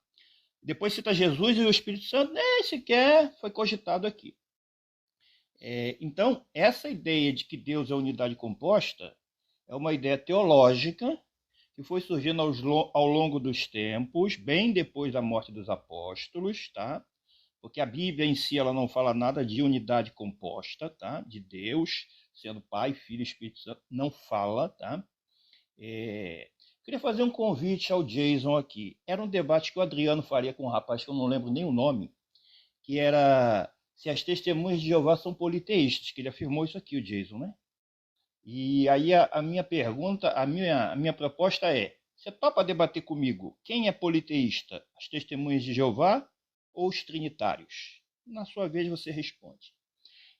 Depois cita Jesus e o Espírito Santo, nem sequer foi cogitado aqui. Então, essa ideia de que Deus é unidade composta é uma ideia teológica que foi surgindo ao longo dos tempos, bem depois da morte dos apóstolos, tá? Porque a Bíblia em si ela não fala nada de unidade composta, tá? De Deus, sendo Pai, Filho e Espírito Santo, não fala, tá? Queria fazer um convite ao Jason aqui. Era um debate que o Adriano faria com um rapaz que eu não lembro nem o nome, que era se as testemunhas de Jeová são politeístas, que ele afirmou isso aqui, o Jason, né? E aí a minha pergunta, a minha proposta é, você topa debater comigo, quem é politeísta? As testemunhas de Jeová ou os trinitários? Na sua vez você responde.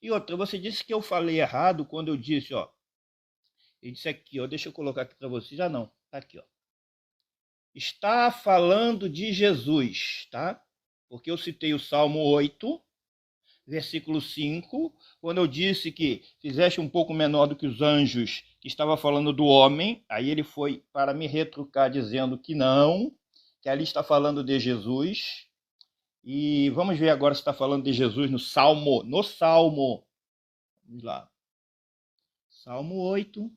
E outra, você disse que eu falei errado quando eu disse, ó, eu disse aqui, ó, deixa eu colocar aqui para você, já não, tá aqui, ó. Está falando de Jesus, tá? Porque eu citei o Salmo 8, versículo 5, quando eu disse que fizeste um pouco menor do que os anjos, que estava falando do homem, aí ele foi para me retrucar dizendo que não, que ali está falando de Jesus. E vamos ver agora se está falando de Jesus no Salmo. Vamos lá. Salmo 8,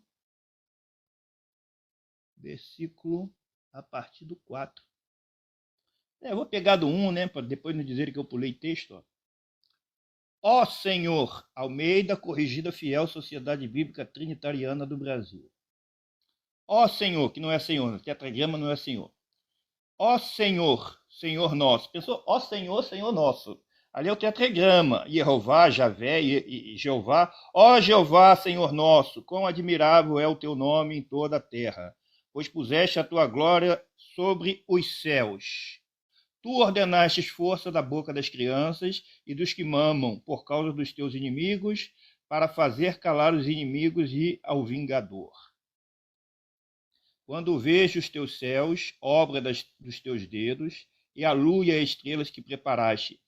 versículo a partir do 4. Eu vou pegar do 1, né, para depois não dizer que eu pulei texto, ó. Ó Senhor, Almeida Corrigida Fiel Sociedade Bíblica Trinitariana do Brasil. Ó Senhor, que não é Senhor, tetragrama não é Senhor. Ó Senhor, Senhor nosso. Pensou? Ó Senhor, Senhor nosso. Ali é o tetragrama. Jeová, Javé e Jeová. Ó Jeová, Senhor nosso, quão admirável é o teu nome em toda a terra, pois puseste a tua glória sobre os céus. Tu ordenastes força da boca das crianças e dos que mamam por causa dos teus inimigos, para fazer calar os inimigos e ao vingador. Quando vejo os teus céus, obra dos teus dedos, e a lua e as estrelas que preparaste.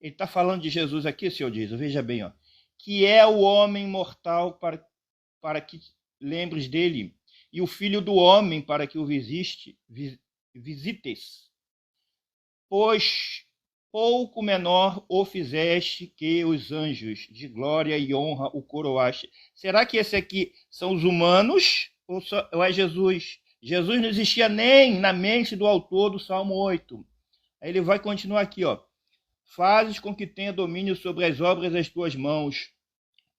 Ele está falando de Jesus aqui, senhor Jesus, veja bem, ó, que é o homem mortal para que lembres dele, e o filho do homem para que o visites. Pois pouco menor o fizeste que os anjos, de glória e honra o coroaste. Será que esse aqui são os humanos ou é Jesus? Jesus não existia nem na mente do autor do Salmo 8. Aí ele vai continuar aqui, ó. Fazes com que tenha domínio sobre as obras das tuas mãos.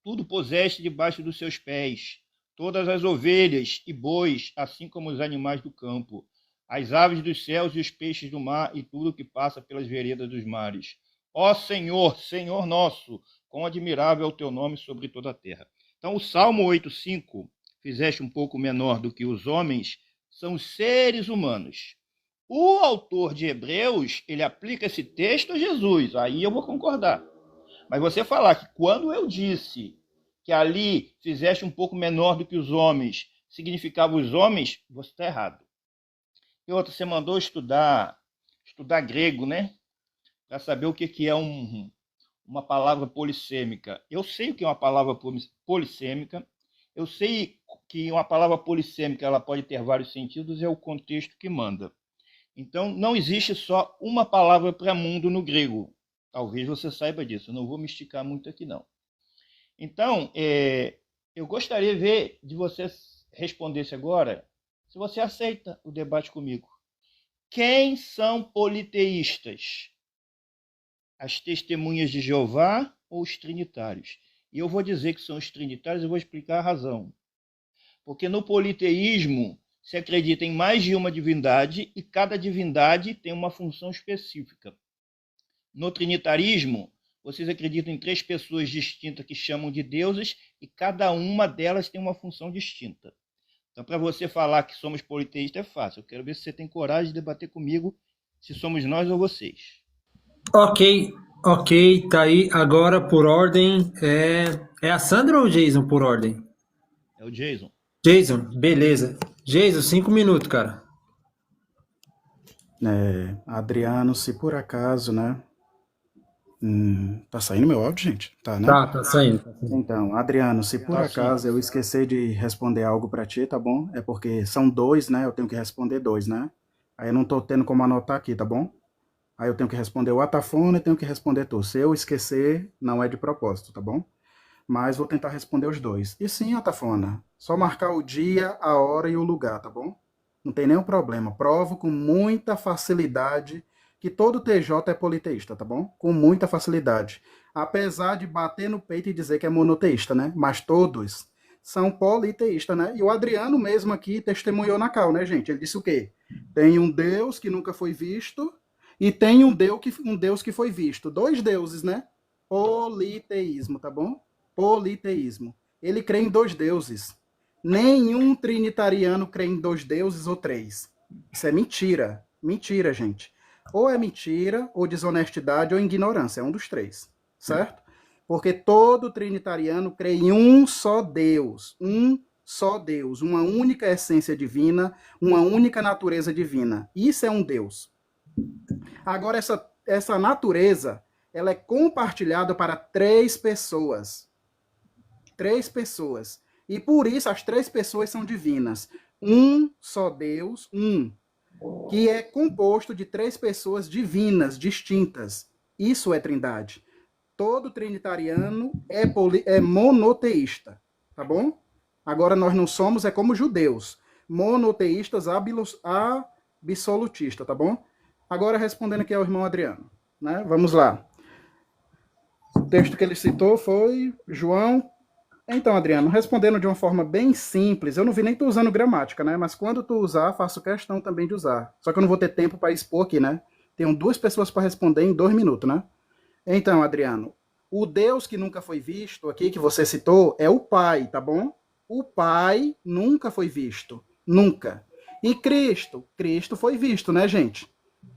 Tudo puseste debaixo dos seus pés. Todas as ovelhas e bois, assim como os animais do campo, as aves dos céus e os peixes do mar e tudo que passa pelas veredas dos mares. Ó Senhor, Senhor nosso, quão admirável é o teu nome sobre toda a terra. Então o Salmo 8,5, fizeste um pouco menor do que os homens, são os seres humanos. O autor de Hebreus, ele aplica esse texto a Jesus, aí eu vou concordar. Mas você falar que quando eu disse que ali fizeste um pouco menor do que os homens, significava os homens, você está errado. E outra, você mandou estudar grego, né? Para saber o que é uma palavra polissêmica. Eu sei o que é uma palavra polissêmica. Eu sei que uma palavra polissêmica ela pode ter vários sentidos, é o contexto que manda. Então, não existe só uma palavra para mundo no grego. Talvez você saiba disso. Eu não vou me esticar muito aqui, não. Então, eu gostaria de você respondesse agora se você aceita o debate comigo. Quem são politeístas? As testemunhas de Jeová ou os trinitários? E eu vou dizer que são os trinitários e vou explicar a razão. Porque no politeísmo se acredita em mais de uma divindade e cada divindade tem uma função específica. No trinitarismo, vocês acreditam em 3 pessoas distintas que chamam de deuses e cada uma delas tem uma função distinta. Então, para você falar que somos politeístas é fácil. Eu quero ver se você tem coragem de debater comigo se somos nós ou vocês. Ok, tá aí. Agora, por ordem, é a Sandra ou o Jason por ordem? É o Jason. Jason, beleza. Jason, 5 minutos, cara. Adriano, se por acaso, né? Tá saindo meu áudio, gente? Tá, né? Tá saindo. Então, Adriano, se por acaso eu esquecer de responder algo pra ti, tá bom? É porque são 2, né? Eu tenho que responder 2, né? Aí eu não tô tendo como anotar aqui, tá bom? Aí eu tenho que responder o Atafona e tenho que responder tu. Se eu esquecer, não é de propósito, tá bom? Mas vou tentar responder os 2. E sim, Atafona, só marcar o dia, a hora e o lugar, tá bom? Não tem nenhum problema. Provo com muita facilidade que todo TJ é politeísta, tá bom? Com muita facilidade. Apesar de bater no peito e dizer que é monoteísta, né? Mas todos são politeístas, né? E o Adriano mesmo aqui testemunhou na cal, né, gente? Ele disse o quê? Tem um Deus que nunca foi visto e tem um Deus que foi visto. 2 deuses, né? politeísmo, tá bom? Politeísmo. Ele crê em 2 deuses. Nenhum trinitariano crê em 2 deuses ou 3. Isso é mentira. Mentira, gente. Ou é mentira, ou desonestidade, ou ignorância. É um dos 3, certo? Porque todo trinitariano crê em um só Deus. Um só Deus. Uma única essência divina, uma única natureza divina. Isso é um Deus. Agora, essa natureza, ela é compartilhada para 3 pessoas. 3 pessoas. E por isso as 3 pessoas são divinas. Um só Deus, que é composto de 3 pessoas divinas, distintas. Isso é trindade. Todo trinitariano é monoteísta, tá bom? Agora nós não somos, é como judeus, monoteístas absolutistas, tá bom? Agora respondendo aqui ao irmão Adriano, né? Vamos lá. O texto que ele citou foi João. Então, Adriano, respondendo de uma forma bem simples, eu não vi nem tu usando gramática, né? Mas quando tu usar, faço questão também de usar. Só que eu não vou ter tempo para expor aqui, né? Tenho 2 pessoas para responder em 2 minutos, né? Então, Adriano, o Deus que nunca foi visto aqui, que você citou, é o Pai, tá bom? O Pai nunca foi visto. Nunca. E Cristo? Cristo foi visto, né, gente?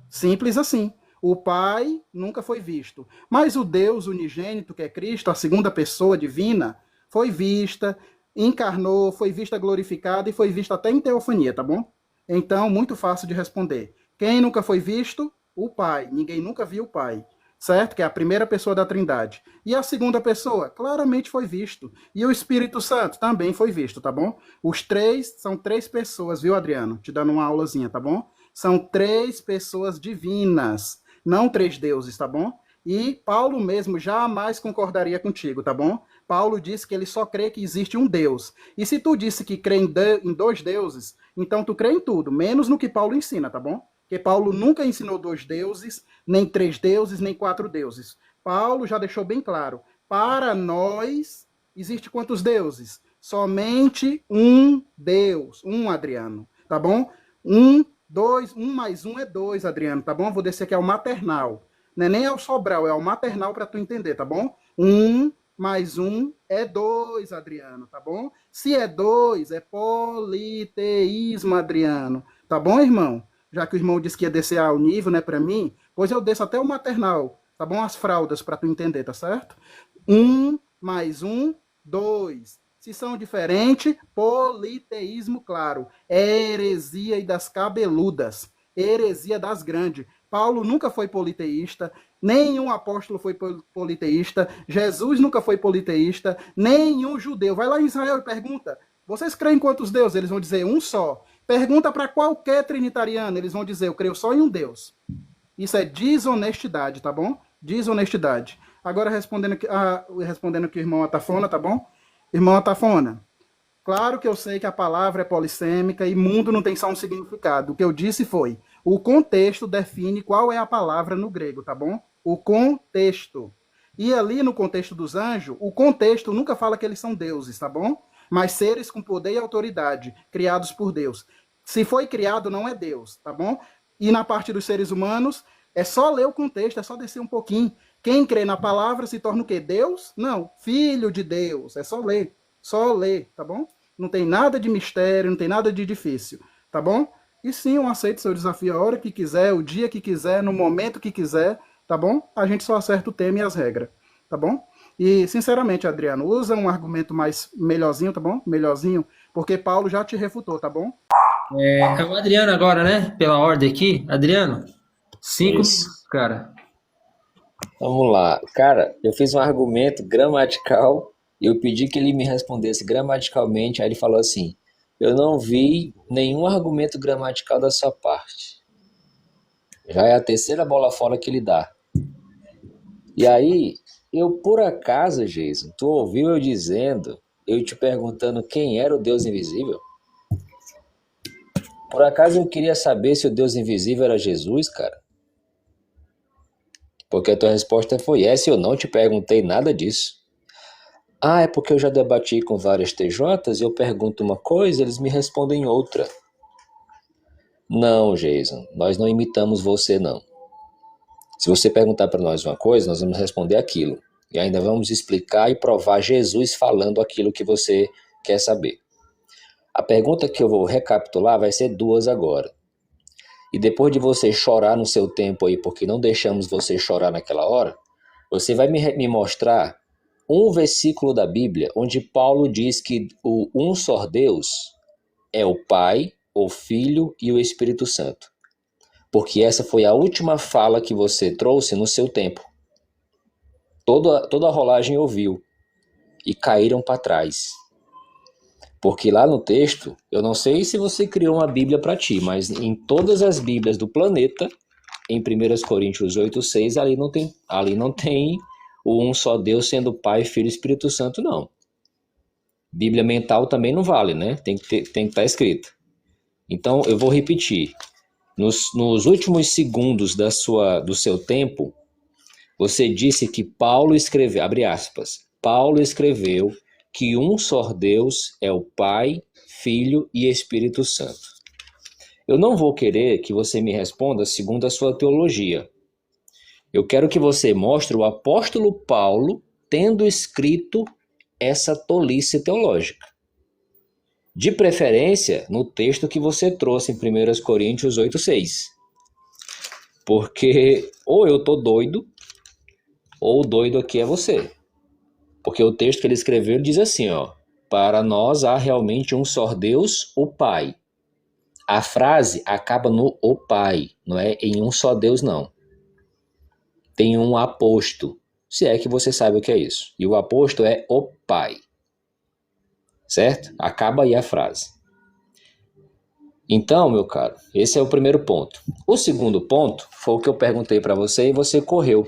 Simples assim. O Pai nunca foi visto. Mas o Deus unigênito, que é Cristo, a segunda pessoa divina, foi vista, encarnou, foi vista glorificada e foi vista até em teofania, tá bom? Então, muito fácil de responder. Quem nunca foi visto? O Pai. Ninguém nunca viu o Pai. Certo? Que é a primeira pessoa da Trindade. E a segunda pessoa? Claramente foi visto. E o Espírito Santo também foi visto, tá bom? Os 3 são 3 pessoas, viu, Adriano? Te dando uma aulazinha, tá bom? São 3 pessoas divinas, não 3 deuses, tá bom? E Paulo mesmo jamais concordaria contigo, tá bom? Paulo disse que ele só crê que existe um Deus. E se tu disse que crê em 2 deuses, então tu crê em tudo, menos no que Paulo ensina, tá bom? Porque Paulo nunca ensinou 2 deuses, nem 3 deuses, nem 4 deuses. Paulo já deixou bem claro, para nós, existe quantos deuses? Somente um Deus, Adriano, tá bom? 2, 1 mais 1 é 2, Adriano, tá bom? Vou descer aqui ao maternal. Não é nem ao Sobral, é ao maternal para tu entender, tá bom? 1 mais 1 é 2, Adriano, tá bom? Se é 2, é politeísmo, Adriano. Tá bom, irmão? Já que o irmão disse que ia descer ao nível, né, para mim, pois eu desço até o maternal, tá bom? As fraldas, para tu entender, tá certo? 1 mais 1, 2. Se são diferentes, politeísmo, claro. É heresia e das cabeludas. Heresia das grandes. Paulo nunca foi politeísta, nenhum apóstolo foi politeísta, Jesus nunca foi politeísta, nenhum judeu. Vai lá em Israel e pergunta, vocês creem em quantos deuses? Eles vão dizer um só. Pergunta para qualquer trinitariano, eles vão dizer, eu creio só em um Deus. Isso é desonestidade, tá bom? Desonestidade. Agora respondendo aqui o irmão Atafona, tá bom? Irmão Atafona, claro que eu sei que a palavra é polissêmica e mundo não tem só um significado. O que eu disse foi, o contexto define qual é a palavra no grego, tá bom? O contexto. E ali no contexto dos anjos, o contexto nunca fala que eles são deuses, tá bom? Mas seres com poder e autoridade, criados por Deus. Se foi criado, não é Deus, tá bom? E na parte dos seres humanos, é só ler o contexto, é só descer um pouquinho. Quem crê na palavra se torna o quê? Deus? Não, filho de Deus. É só ler, tá bom? Não tem nada de mistério, não tem nada de difícil, tá bom? E sim, eu aceito seu desafio a hora que quiser, o dia que quiser, no momento que quiser, tá bom? A gente só acerta o tema e as regras, tá bom? E, sinceramente, Adriano, usa um argumento mais melhorzinho, tá bom? Melhorzinho, porque Paulo já te refutou, tá bom? É o Adriano agora, né? Pela ordem aqui. Adriano, 5 Isso. minutos, cara. Vamos lá. Cara, eu fiz um argumento gramatical e eu pedi que ele me respondesse gramaticalmente. Aí ele falou assim: eu não vi nenhum argumento gramatical da sua parte. Já é a terceira bola fora que ele dá. E aí, eu por acaso, Jason, tu ouviu eu dizendo, eu te perguntando quem era o Deus invisível? Por acaso eu queria saber se o Deus invisível era Jesus, cara? Porque a tua resposta foi essa e eu não te perguntei nada disso. Ah, é porque eu já debati com várias TJs e eu pergunto uma coisa, eles me respondem outra. Não, Jason, nós não imitamos você, não. Se você perguntar para nós uma coisa, nós vamos responder aquilo. E ainda vamos explicar e provar Jesus falando aquilo que você quer saber. A pergunta que eu vou recapitular vai ser 2 agora. E depois de você chorar no seu tempo aí, porque não deixamos você chorar naquela hora, você vai me mostrar um versículo da Bíblia onde Paulo diz que o um só Deus é o Pai, o Filho e o Espírito Santo. Porque essa foi a última fala que você trouxe no seu tempo. Toda a rolagem ouviu e caíram para trás. Porque lá no texto, eu não sei se você criou uma Bíblia para ti, mas em todas as Bíblias do planeta, em 1 Coríntios 8:6, ali não tem o um só Deus sendo Pai, Filho e Espírito Santo, não. Bíblia mental também não vale, né? Tem que estar escrito. Então, eu vou repetir. Nos últimos segundos do seu tempo, você disse que Paulo escreveu, abre aspas, Paulo escreveu que um só Deus é o Pai, Filho e Espírito Santo. Eu não vou querer que você me responda segundo a sua teologia. Eu quero que você mostre o apóstolo Paulo tendo escrito essa tolice teológica. De preferência, no texto que você trouxe em 1 Coríntios 8:6. Porque ou eu tô doido, ou o doido aqui é você. Porque o texto que ele escreveu diz assim, ó, para nós há realmente um só Deus, o Pai. A frase acaba no o Pai, não é em um só Deus, não. Tem um aposto, se é que você sabe o que é isso. E o aposto é o Pai. Certo? Acaba aí a frase. Então, meu caro, esse é o primeiro ponto. O segundo ponto foi o que eu perguntei para você e você correu.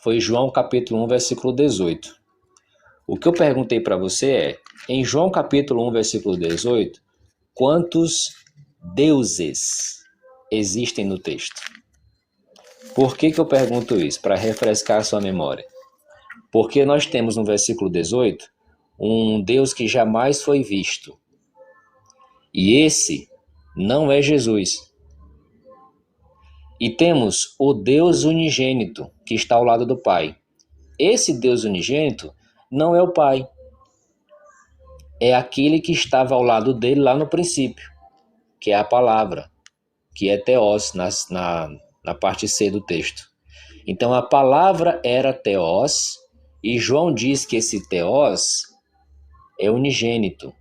Foi João capítulo 1, versículo 18. O que eu perguntei para você é, em João capítulo 1, versículo 18, quantos deuses existem no texto? Por que eu pergunto isso? Para refrescar a sua memória. Porque nós temos no versículo 18 um Deus que jamais foi visto. E esse não é Jesus. E temos o Deus unigênito, que está ao lado do Pai. Esse Deus unigênito não é o Pai. É aquele que estava ao lado dele lá no princípio, que é a palavra, que é Theos, na parte C do texto. Então a palavra era Theos, e João diz que esse Theos é unigênito.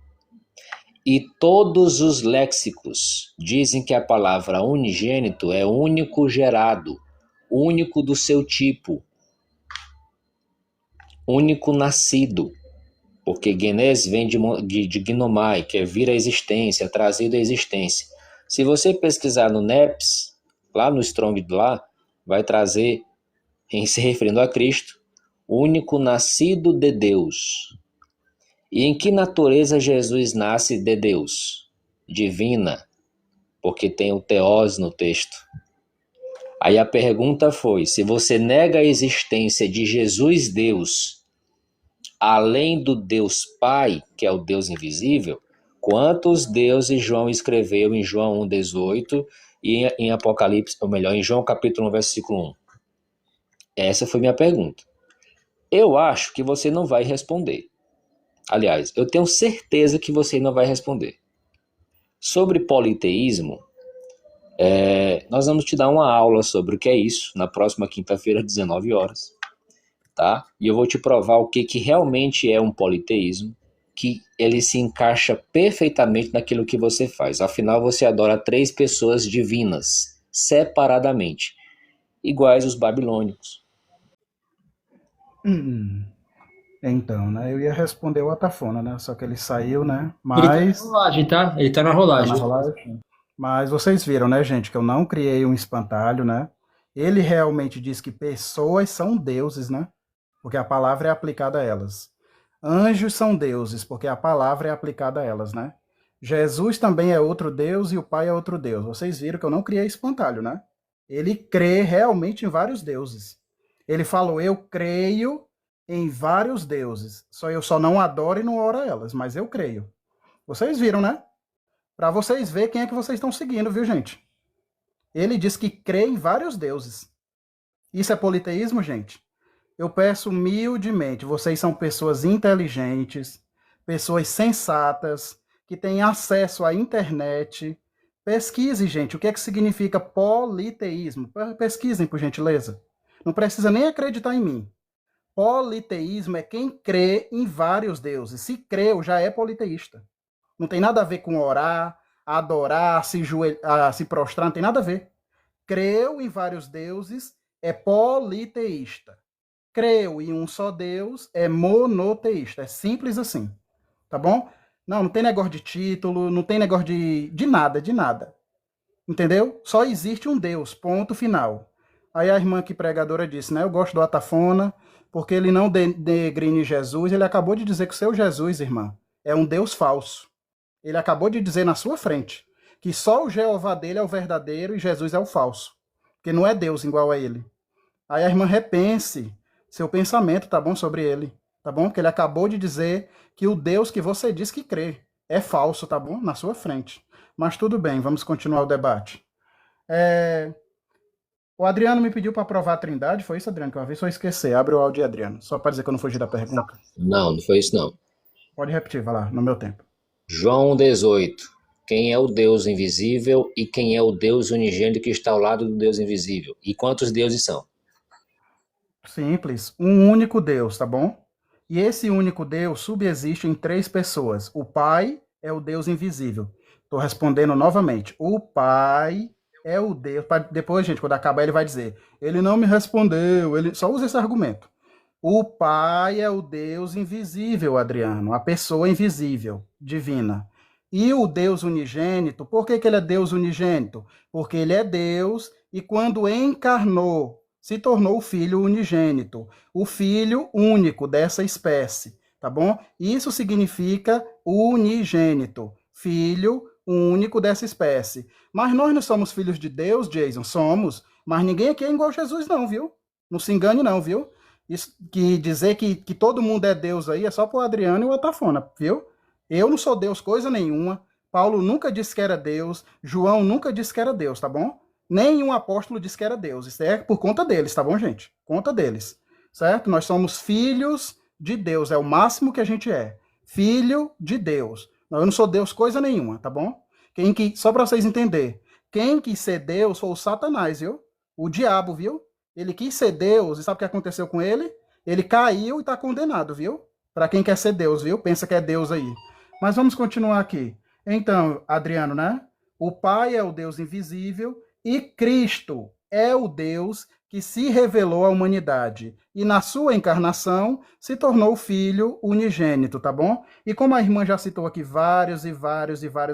E todos os léxicos dizem que a palavra unigênito é único gerado, único do seu tipo, único nascido, porque Genés vem de gnomai, que é vir à existência, trazido à existência. Se você pesquisar no NEPS, lá no Strong, lá, vai trazer, em se referindo a Cristo, único nascido de Deus. E em que natureza Jesus nasce de Deus? Divina, porque tem o Theos no texto. Aí a pergunta foi, se você nega a existência de Jesus Deus, além do Deus Pai, que é o Deus invisível, quantos deuses João escreveu em João 1,18 e em Apocalipse, ou melhor, em João capítulo 1, versículo 1? Essa foi minha pergunta. Eu acho que você não vai responder. Aliás, eu tenho certeza que você não vai responder. Sobre politeísmo, nós vamos te dar uma aula sobre o que é isso na próxima quinta-feira, às 19 horas. Tá? E eu vou te provar o que realmente é um politeísmo, que ele se encaixa perfeitamente naquilo que você faz. Afinal, você adora 3 pessoas divinas, separadamente, iguais os babilônicos. Então, né? Eu ia responder o Atafona, né? Só que ele saiu, né? Ele tá na Mas. rolagem, tá? Ele tá na Tá rolagem. na rolagem? Mas vocês viram, né, gente, que eu não criei um espantalho, né? Ele realmente diz que pessoas são deuses, né? Porque a palavra é aplicada a elas. Anjos são deuses, porque a palavra é aplicada a elas, né? Jesus também é outro Deus e o Pai é outro Deus. Vocês viram que eu não criei espantalho, né? Ele crê realmente em vários deuses. Ele falou, eu creio em vários deuses. Eu só não adoro e não oro a elas, mas eu creio. Vocês viram, né? Para vocês verem quem é que vocês estão seguindo, viu, gente? Ele diz que crê em vários deuses. Isso é politeísmo, gente? Eu peço humildemente, vocês são pessoas inteligentes, pessoas sensatas, que têm acesso à internet. Pesquise, gente, o que é que significa politeísmo. Pesquisem, por gentileza. Não precisa nem acreditar em mim. Politeísmo é quem crê em vários deuses. Se creu, já é politeísta. Não tem nada a ver com orar, adorar, se prostrar, não tem nada a ver. Creu em vários deuses, é politeísta. Creu em um só Deus, é monoteísta. É simples assim. Tá bom? Não tem negócio de título, não tem negócio de nada, de nada. Entendeu? Só existe um Deus, ponto final. Aí a irmã que pregadora disse, né? Eu gosto do Atafona, porque ele não degrine Jesus. Ele acabou de dizer que o seu Jesus, irmã, é um Deus falso. Ele acabou de dizer na sua frente que só o Jeová dele é o verdadeiro e Jesus é o falso. Porque não é Deus igual a ele. Aí a irmã repense seu pensamento, tá bom, sobre ele. Tá bom? Porque ele acabou de dizer que o Deus que você diz que crê é falso, tá bom? Na sua frente. Mas tudo bem, vamos continuar o debate. O Adriano me pediu para aprovar a Trindade, foi isso, Adriano? Que uma vez só esquecer. Abre o áudio, Adriano. Só para dizer que eu não fugi da pergunta. Não foi isso não. Pode repetir, vai lá, no meu tempo. João 18. Quem é o Deus invisível e quem é o Deus unigênito que está ao lado do Deus invisível? E quantos deuses são? Simples. Um único Deus, tá bom? E esse único Deus subsiste em 3 pessoas. O Pai é o Deus invisível. Estou respondendo novamente. O Pai é o Deus. Depois, gente, quando acabar, ele vai dizer: ele não me respondeu. Ele só usa esse argumento. O Pai é o Deus invisível, Adriano. A pessoa invisível, divina. E o Deus unigênito, por que ele é Deus unigênito? Porque ele é Deus e quando encarnou, se tornou o Filho unigênito, o Filho único dessa espécie, tá bom? Isso significa unigênito, Filho único dessa espécie. Mas nós não somos filhos de Deus, Jason? Somos, mas ninguém aqui é igual a Jesus não, viu? Não se engane não, viu? Isso, que dizer que todo mundo é Deus aí é só pro Adriano e o Atafona, viu? Eu não sou Deus coisa nenhuma. Paulo nunca disse que era Deus. João nunca disse que era Deus, tá bom? Nenhum apóstolo disse que era Deus. Isso é por conta deles, tá bom, gente? Conta deles, certo? Nós somos filhos de Deus. É o máximo que a gente é. Filho de Deus. Eu não sou Deus coisa nenhuma, tá bom? Só para vocês entenderem. Quem quis ser Deus foi o Satanás, viu? O diabo, viu? Ele quis ser Deus. E sabe o que aconteceu com ele? Ele caiu e está condenado, viu? Para quem quer ser Deus, viu? Pensa que é Deus aí. Mas vamos continuar aqui. Então, Adriano, né? O Pai é o Deus invisível e Cristo é o Deus que se revelou à humanidade. E na sua encarnação se tornou o Filho unigênito, tá bom? E como a irmã já citou aqui vários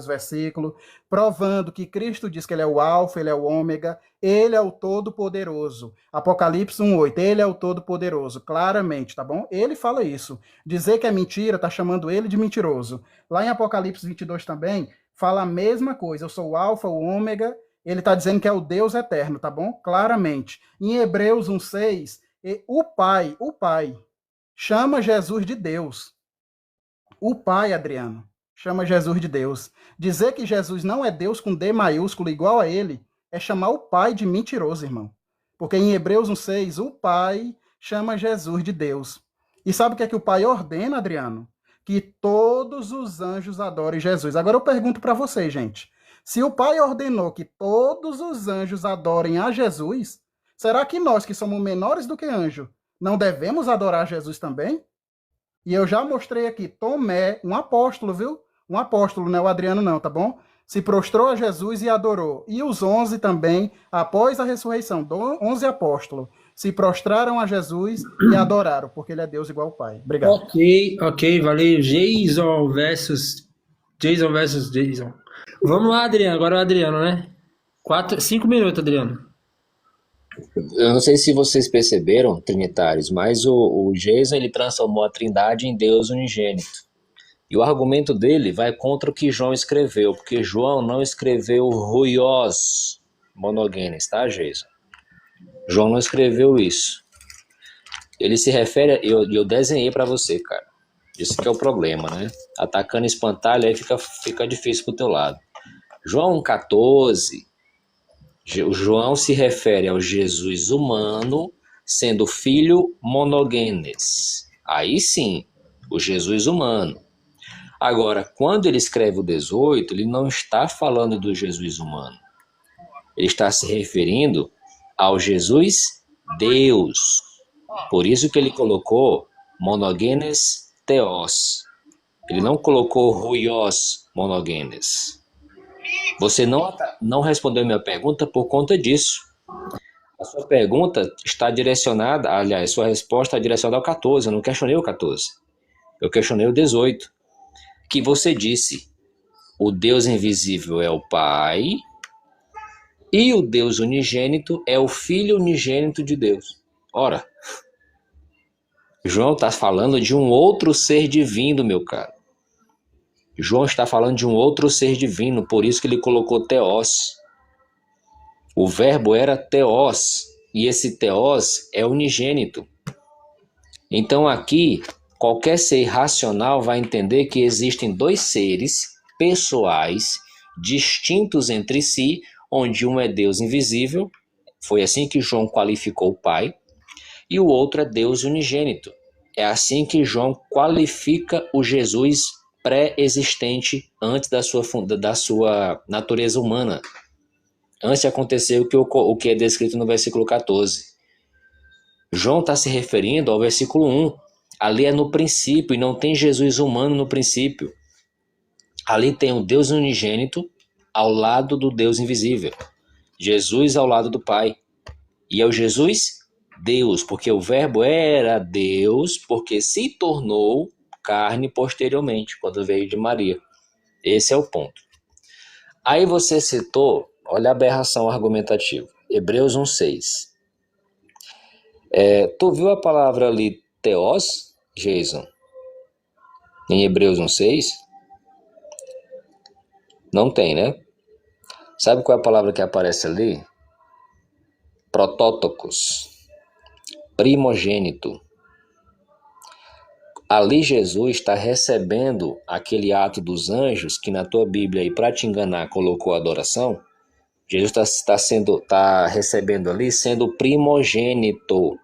versículos, provando que Cristo diz que ele é o Alfa, ele é o Ômega, ele é o Todo-Poderoso. Apocalipse 1:8, ele é o Todo-Poderoso, claramente, tá bom? Ele fala isso. Dizer que é mentira, tá chamando ele de mentiroso. Lá em Apocalipse 22 também, fala a mesma coisa. Eu sou o Alfa, o Ômega. Ele está dizendo que é o Deus eterno, tá bom? Claramente. Em Hebreus 1:6, o Pai chama Jesus de Deus. O Pai, Adriano, chama Jesus de Deus. Dizer que Jesus não é Deus com D maiúsculo igual a ele é chamar o Pai de mentiroso, irmão. Porque em Hebreus 1:6, o Pai chama Jesus de Deus. E sabe o que é que o Pai ordena, Adriano? Que todos os anjos adorem Jesus. Agora eu pergunto para vocês, gente. Se o Pai ordenou que todos os anjos adorem a Jesus, será que nós, que somos menores do que anjo, não devemos adorar Jesus também? E eu já mostrei aqui, Tomé, um apóstolo, viu? Um apóstolo, não é o Adriano não, tá bom? Se prostrou a Jesus e adorou. E os 11 também, após a ressurreição, 11 apóstolos, se prostraram a Jesus e adoraram, porque ele é Deus igual ao Pai. Obrigado. Ok, valeu. Jason versus Jason. Vamos lá, Adriano. Agora é o Adriano, né? 5 minutos, Adriano. Eu não sei se vocês perceberam, trinitários, mas o Jason ele transformou a Trindade em Deus unigênito. E o argumento dele vai contra o que João escreveu, porque João não escreveu ruios monogênes, tá, Jason? João não escreveu isso. Ele se refere, eu desenhei para você, cara. Isso que é o problema, né? Atacando espantalho, aí fica difícil pro teu lado. João 14, o João se refere ao Jesus humano sendo filho monogenes. Aí sim, o Jesus humano. Agora, quando ele escreve o 18, ele não está falando do Jesus humano. Ele está se referindo ao Jesus Deus. Por isso que ele colocou monogenes theos. Ele não colocou huios monogenes. Você não respondeu minha pergunta por conta disso. A sua pergunta está direcionada, aliás, sua resposta está direcionada ao 14. Eu não questionei o 14. Eu questionei o 18. Que você disse, o Deus invisível é o Pai e o Deus unigênito é o Filho unigênito de Deus. Ora, João está falando de um outro ser divino, meu caro. João está falando de um outro ser divino, por isso que ele colocou Theos. O verbo era Theos, e esse Theos é unigênito. Então aqui, qualquer ser racional vai entender que existem dois seres pessoais, distintos entre si, onde um é Deus invisível, foi assim que João qualificou o Pai, e o outro é Deus unigênito. É assim que João qualifica o Jesus pré-existente antes da sua natureza humana. Antes de acontecer o que é descrito no versículo 14. João está se referindo ao versículo 1. Ali é no princípio e não tem Jesus humano no princípio. Ali tem o Deus unigênito ao lado do Deus invisível. Jesus ao lado do Pai. E é o Jesus Deus, porque o verbo era Deus, porque se tornou carne posteriormente, quando veio de Maria. Esse é o ponto. Aí você citou, olha a aberração argumentativa, Hebreus 1,6. Tu viu a palavra ali, Theos, Jason? Em Hebreus 1,6? Não tem, né? Sabe qual é a palavra que aparece ali? Protótocos, primogênito. Ali Jesus está recebendo aquele ato dos anjos que na tua Bíblia, aí para te enganar, colocou adoração. Jesus está recebendo ali sendo primogênito.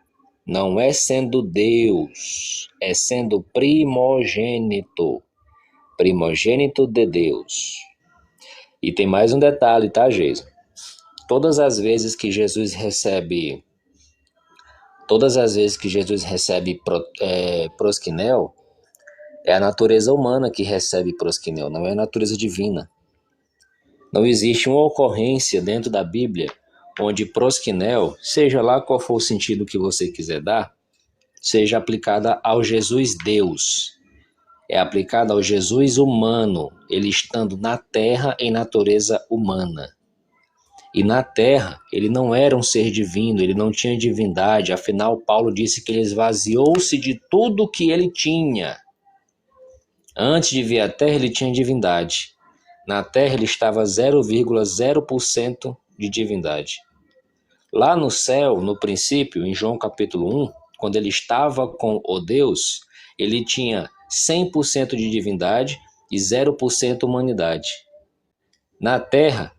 Não é sendo Deus, é sendo primogênito. Primogênito de Deus. E tem mais um detalhe, tá, Jason? Todas as vezes que Jesus recebe prosquinel, é a natureza humana que recebe prosquinel, não é a natureza divina. Não existe uma ocorrência dentro da Bíblia onde prosquinel, seja lá qual for o sentido que você quiser dar, seja aplicada ao Jesus Deus. É aplicada ao Jesus humano, ele estando na terra em natureza humana. E na terra, ele não era um ser divino, ele não tinha divindade, afinal, Paulo disse que ele esvaziou-se de tudo que ele tinha. Antes de vir à terra, ele tinha divindade. Na terra, ele estava 0,0% de divindade. Lá no céu, no princípio, em João capítulo 1, quando ele estava com o Deus, ele tinha 100% de divindade e 0% humanidade. Na terra,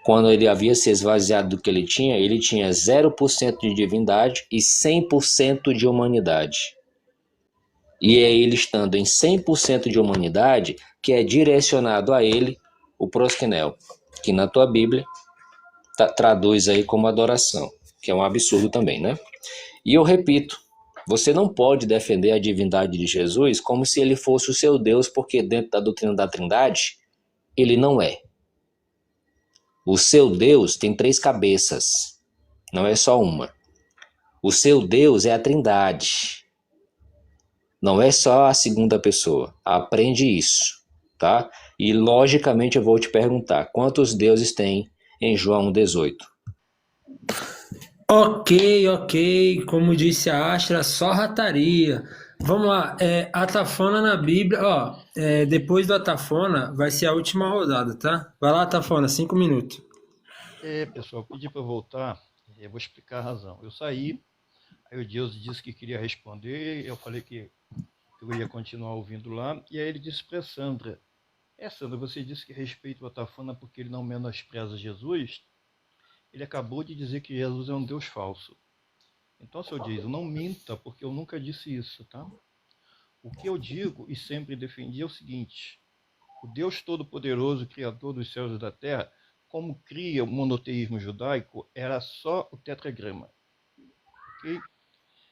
quando ele havia se esvaziado do que ele tinha 0% de divindade e 100% de humanidade. E é ele estando em 100% de humanidade que é direcionado a ele o prosquinel, que na tua Bíblia traduz aí como adoração, que é um absurdo também, né? E eu repito, você não pode defender a divindade de Jesus como se ele fosse o seu Deus, porque dentro da doutrina da Trindade, ele não é. O seu Deus tem 3 cabeças, não é só uma. O seu Deus é a Trindade, não é só a segunda pessoa. Aprende isso, tá? E logicamente eu vou te perguntar, quantos deuses tem em João 18? Ok. Como disse a Astra, só rataria. Vamos lá, Atafona na Bíblia, ó, depois do Atafona vai ser a última rodada, tá? Vai lá, Atafona, 5 minutos. Pessoal, pedi para voltar, eu vou explicar a razão. Eu saí, aí o Deus disse que queria responder, eu falei que eu ia continuar ouvindo lá, e aí ele disse para Sandra, Sandra, você disse que respeita o Atafona porque ele não menospreza Jesus? Ele acabou de dizer que Jesus é um Deus falso. Então, seu Jason, não minta, porque eu nunca disse isso, tá? O que eu digo e sempre defendi é o seguinte: o Deus Todo-Poderoso, Criador dos céus e da terra, como cria o monoteísmo judaico, era só o tetragrama. Okay?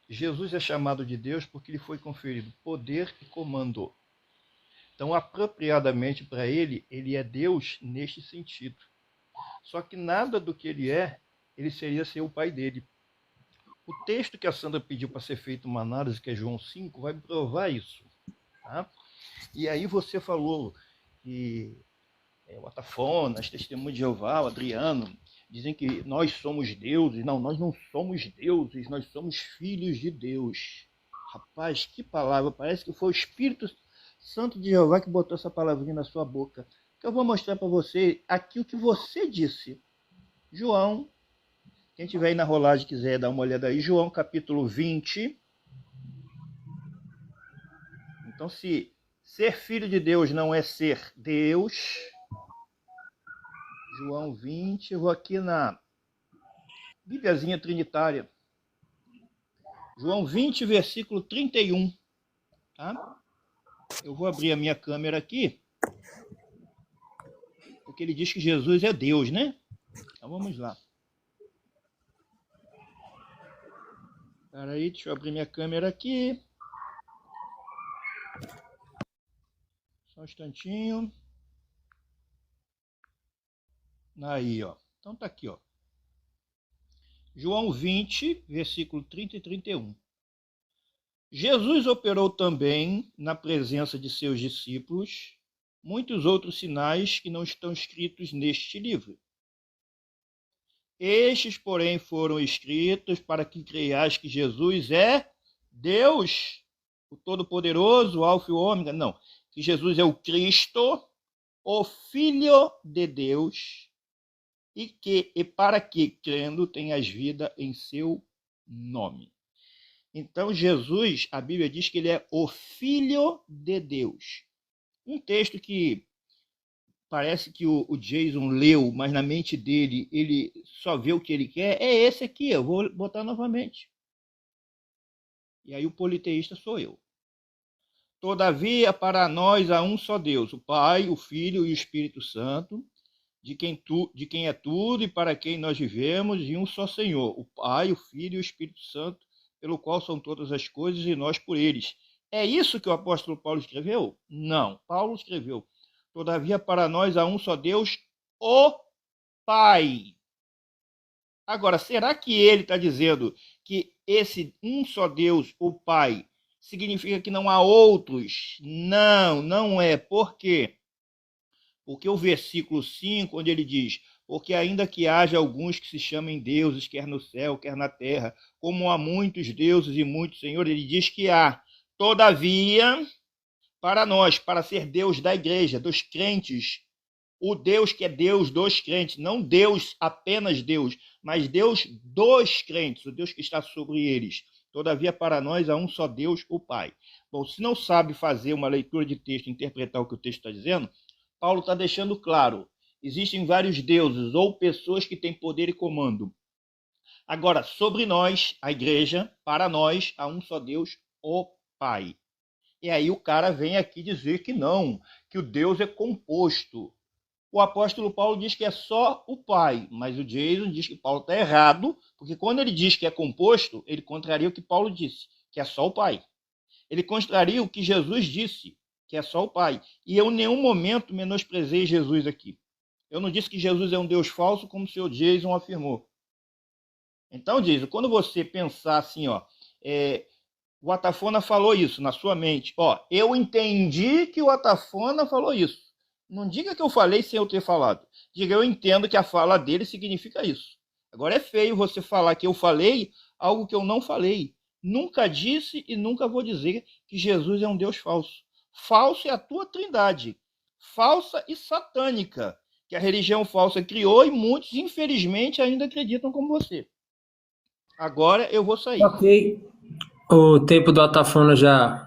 Jesus é chamado de Deus porque lhe foi conferido poder e comando. Então, apropriadamente para ele é Deus neste sentido. Só que nada do que ele seria ser o pai dele. O texto que a Sandra pediu para ser feita uma análise, que é João 5, vai provar isso. Tá? E aí você falou que o Atafona, as Testemunhas de Jeová, o Adriano, dizem que nós somos deuses. Não, nós não somos deuses, nós somos filhos de Deus. Rapaz, que palavra, parece que foi o Espírito Santo de Jeová que botou essa palavrinha na sua boca. Que eu vou mostrar para você aqui o que você disse. João, quem tiver aí na rolagem quiser dar uma olhada aí, João capítulo 20. Então, se ser filho de Deus não é ser Deus, João 20, eu vou aqui na Bíbliazinha Trinitária. João 20, versículo 31. Tá? Eu vou abrir a minha câmera aqui, porque ele diz que Jesus é Deus, né? Então vamos lá. Espera aí, deixa eu abrir minha câmera aqui. Só um instantinho. Aí, ó. Então tá aqui, ó. João 20, versículo 30 e 31. Jesus operou também, na presença de seus discípulos, muitos outros sinais que não estão escritos neste livro. Estes, porém, foram escritos para que creiais que Jesus é Deus, o Todo-Poderoso, o Alfa e o Ômega. Não, que Jesus é o Cristo, o Filho de Deus, e para que, crendo, tenhas vida em seu nome. Então, Jesus, a Bíblia diz que ele é o Filho de Deus. Um texto que parece que o Jason leu, mas na mente dele ele só vê o que ele quer, é esse aqui. Eu vou botar novamente. E aí o politeísta sou eu. Todavia, para nós há um só Deus, o Pai, o Filho e o Espírito Santo, de quem é tudo e para quem nós vivemos, e um só Senhor, o Pai, o Filho e o Espírito Santo, pelo qual são todas as coisas e nós por eles. É isso que o apóstolo Paulo escreveu? Não. Paulo escreveu: todavia para nós há um só Deus, o Pai. Agora, será que ele está dizendo que esse um só Deus, o Pai, significa que não há outros? Não, não é. Por quê? Porque o versículo 5, onde ele diz: porque ainda que haja alguns que se chamem deuses, quer no céu, quer na terra, como há muitos deuses e muitos senhores, ele diz que há. Todavia, para nós, para ser Deus da igreja, dos crentes, o Deus que é Deus dos crentes, não Deus apenas Deus, mas Deus dos crentes, o Deus que está sobre eles. Todavia, para nós há um só Deus, o Pai. Bom, se não sabe fazer uma leitura de texto, interpretar o que o texto está dizendo, Paulo está deixando claro: existem vários deuses ou pessoas que têm poder e comando. Agora, sobre nós, a igreja, para nós, há um só Deus, o Pai. E aí o cara vem aqui dizer que não, que o Deus é composto. O apóstolo Paulo diz que é só o Pai, mas o Jason diz que Paulo está errado, porque quando ele diz que é composto, ele contraria o que Paulo disse, que é só o Pai. Ele contraria o que Jesus disse, que é só o Pai. E eu em nenhum momento menosprezei Jesus aqui. Eu não disse que Jesus é um Deus falso, como o senhor Jason afirmou. Então, Jason, quando você pensar assim, ó, o Atafona falou isso na sua mente, ó, eu entendi que o Atafona falou isso. Não diga que eu falei sem eu ter falado. Diga, eu entendo que a fala dele significa isso. Agora é feio você falar que eu falei algo que eu não falei. Nunca disse e nunca vou dizer que Jesus é um Deus falso. Falso é a tua trindade, falsa e satânica, que a religião falsa criou e muitos, infelizmente, ainda acreditam como você. Agora eu vou sair. Ok. O tempo do Atafona já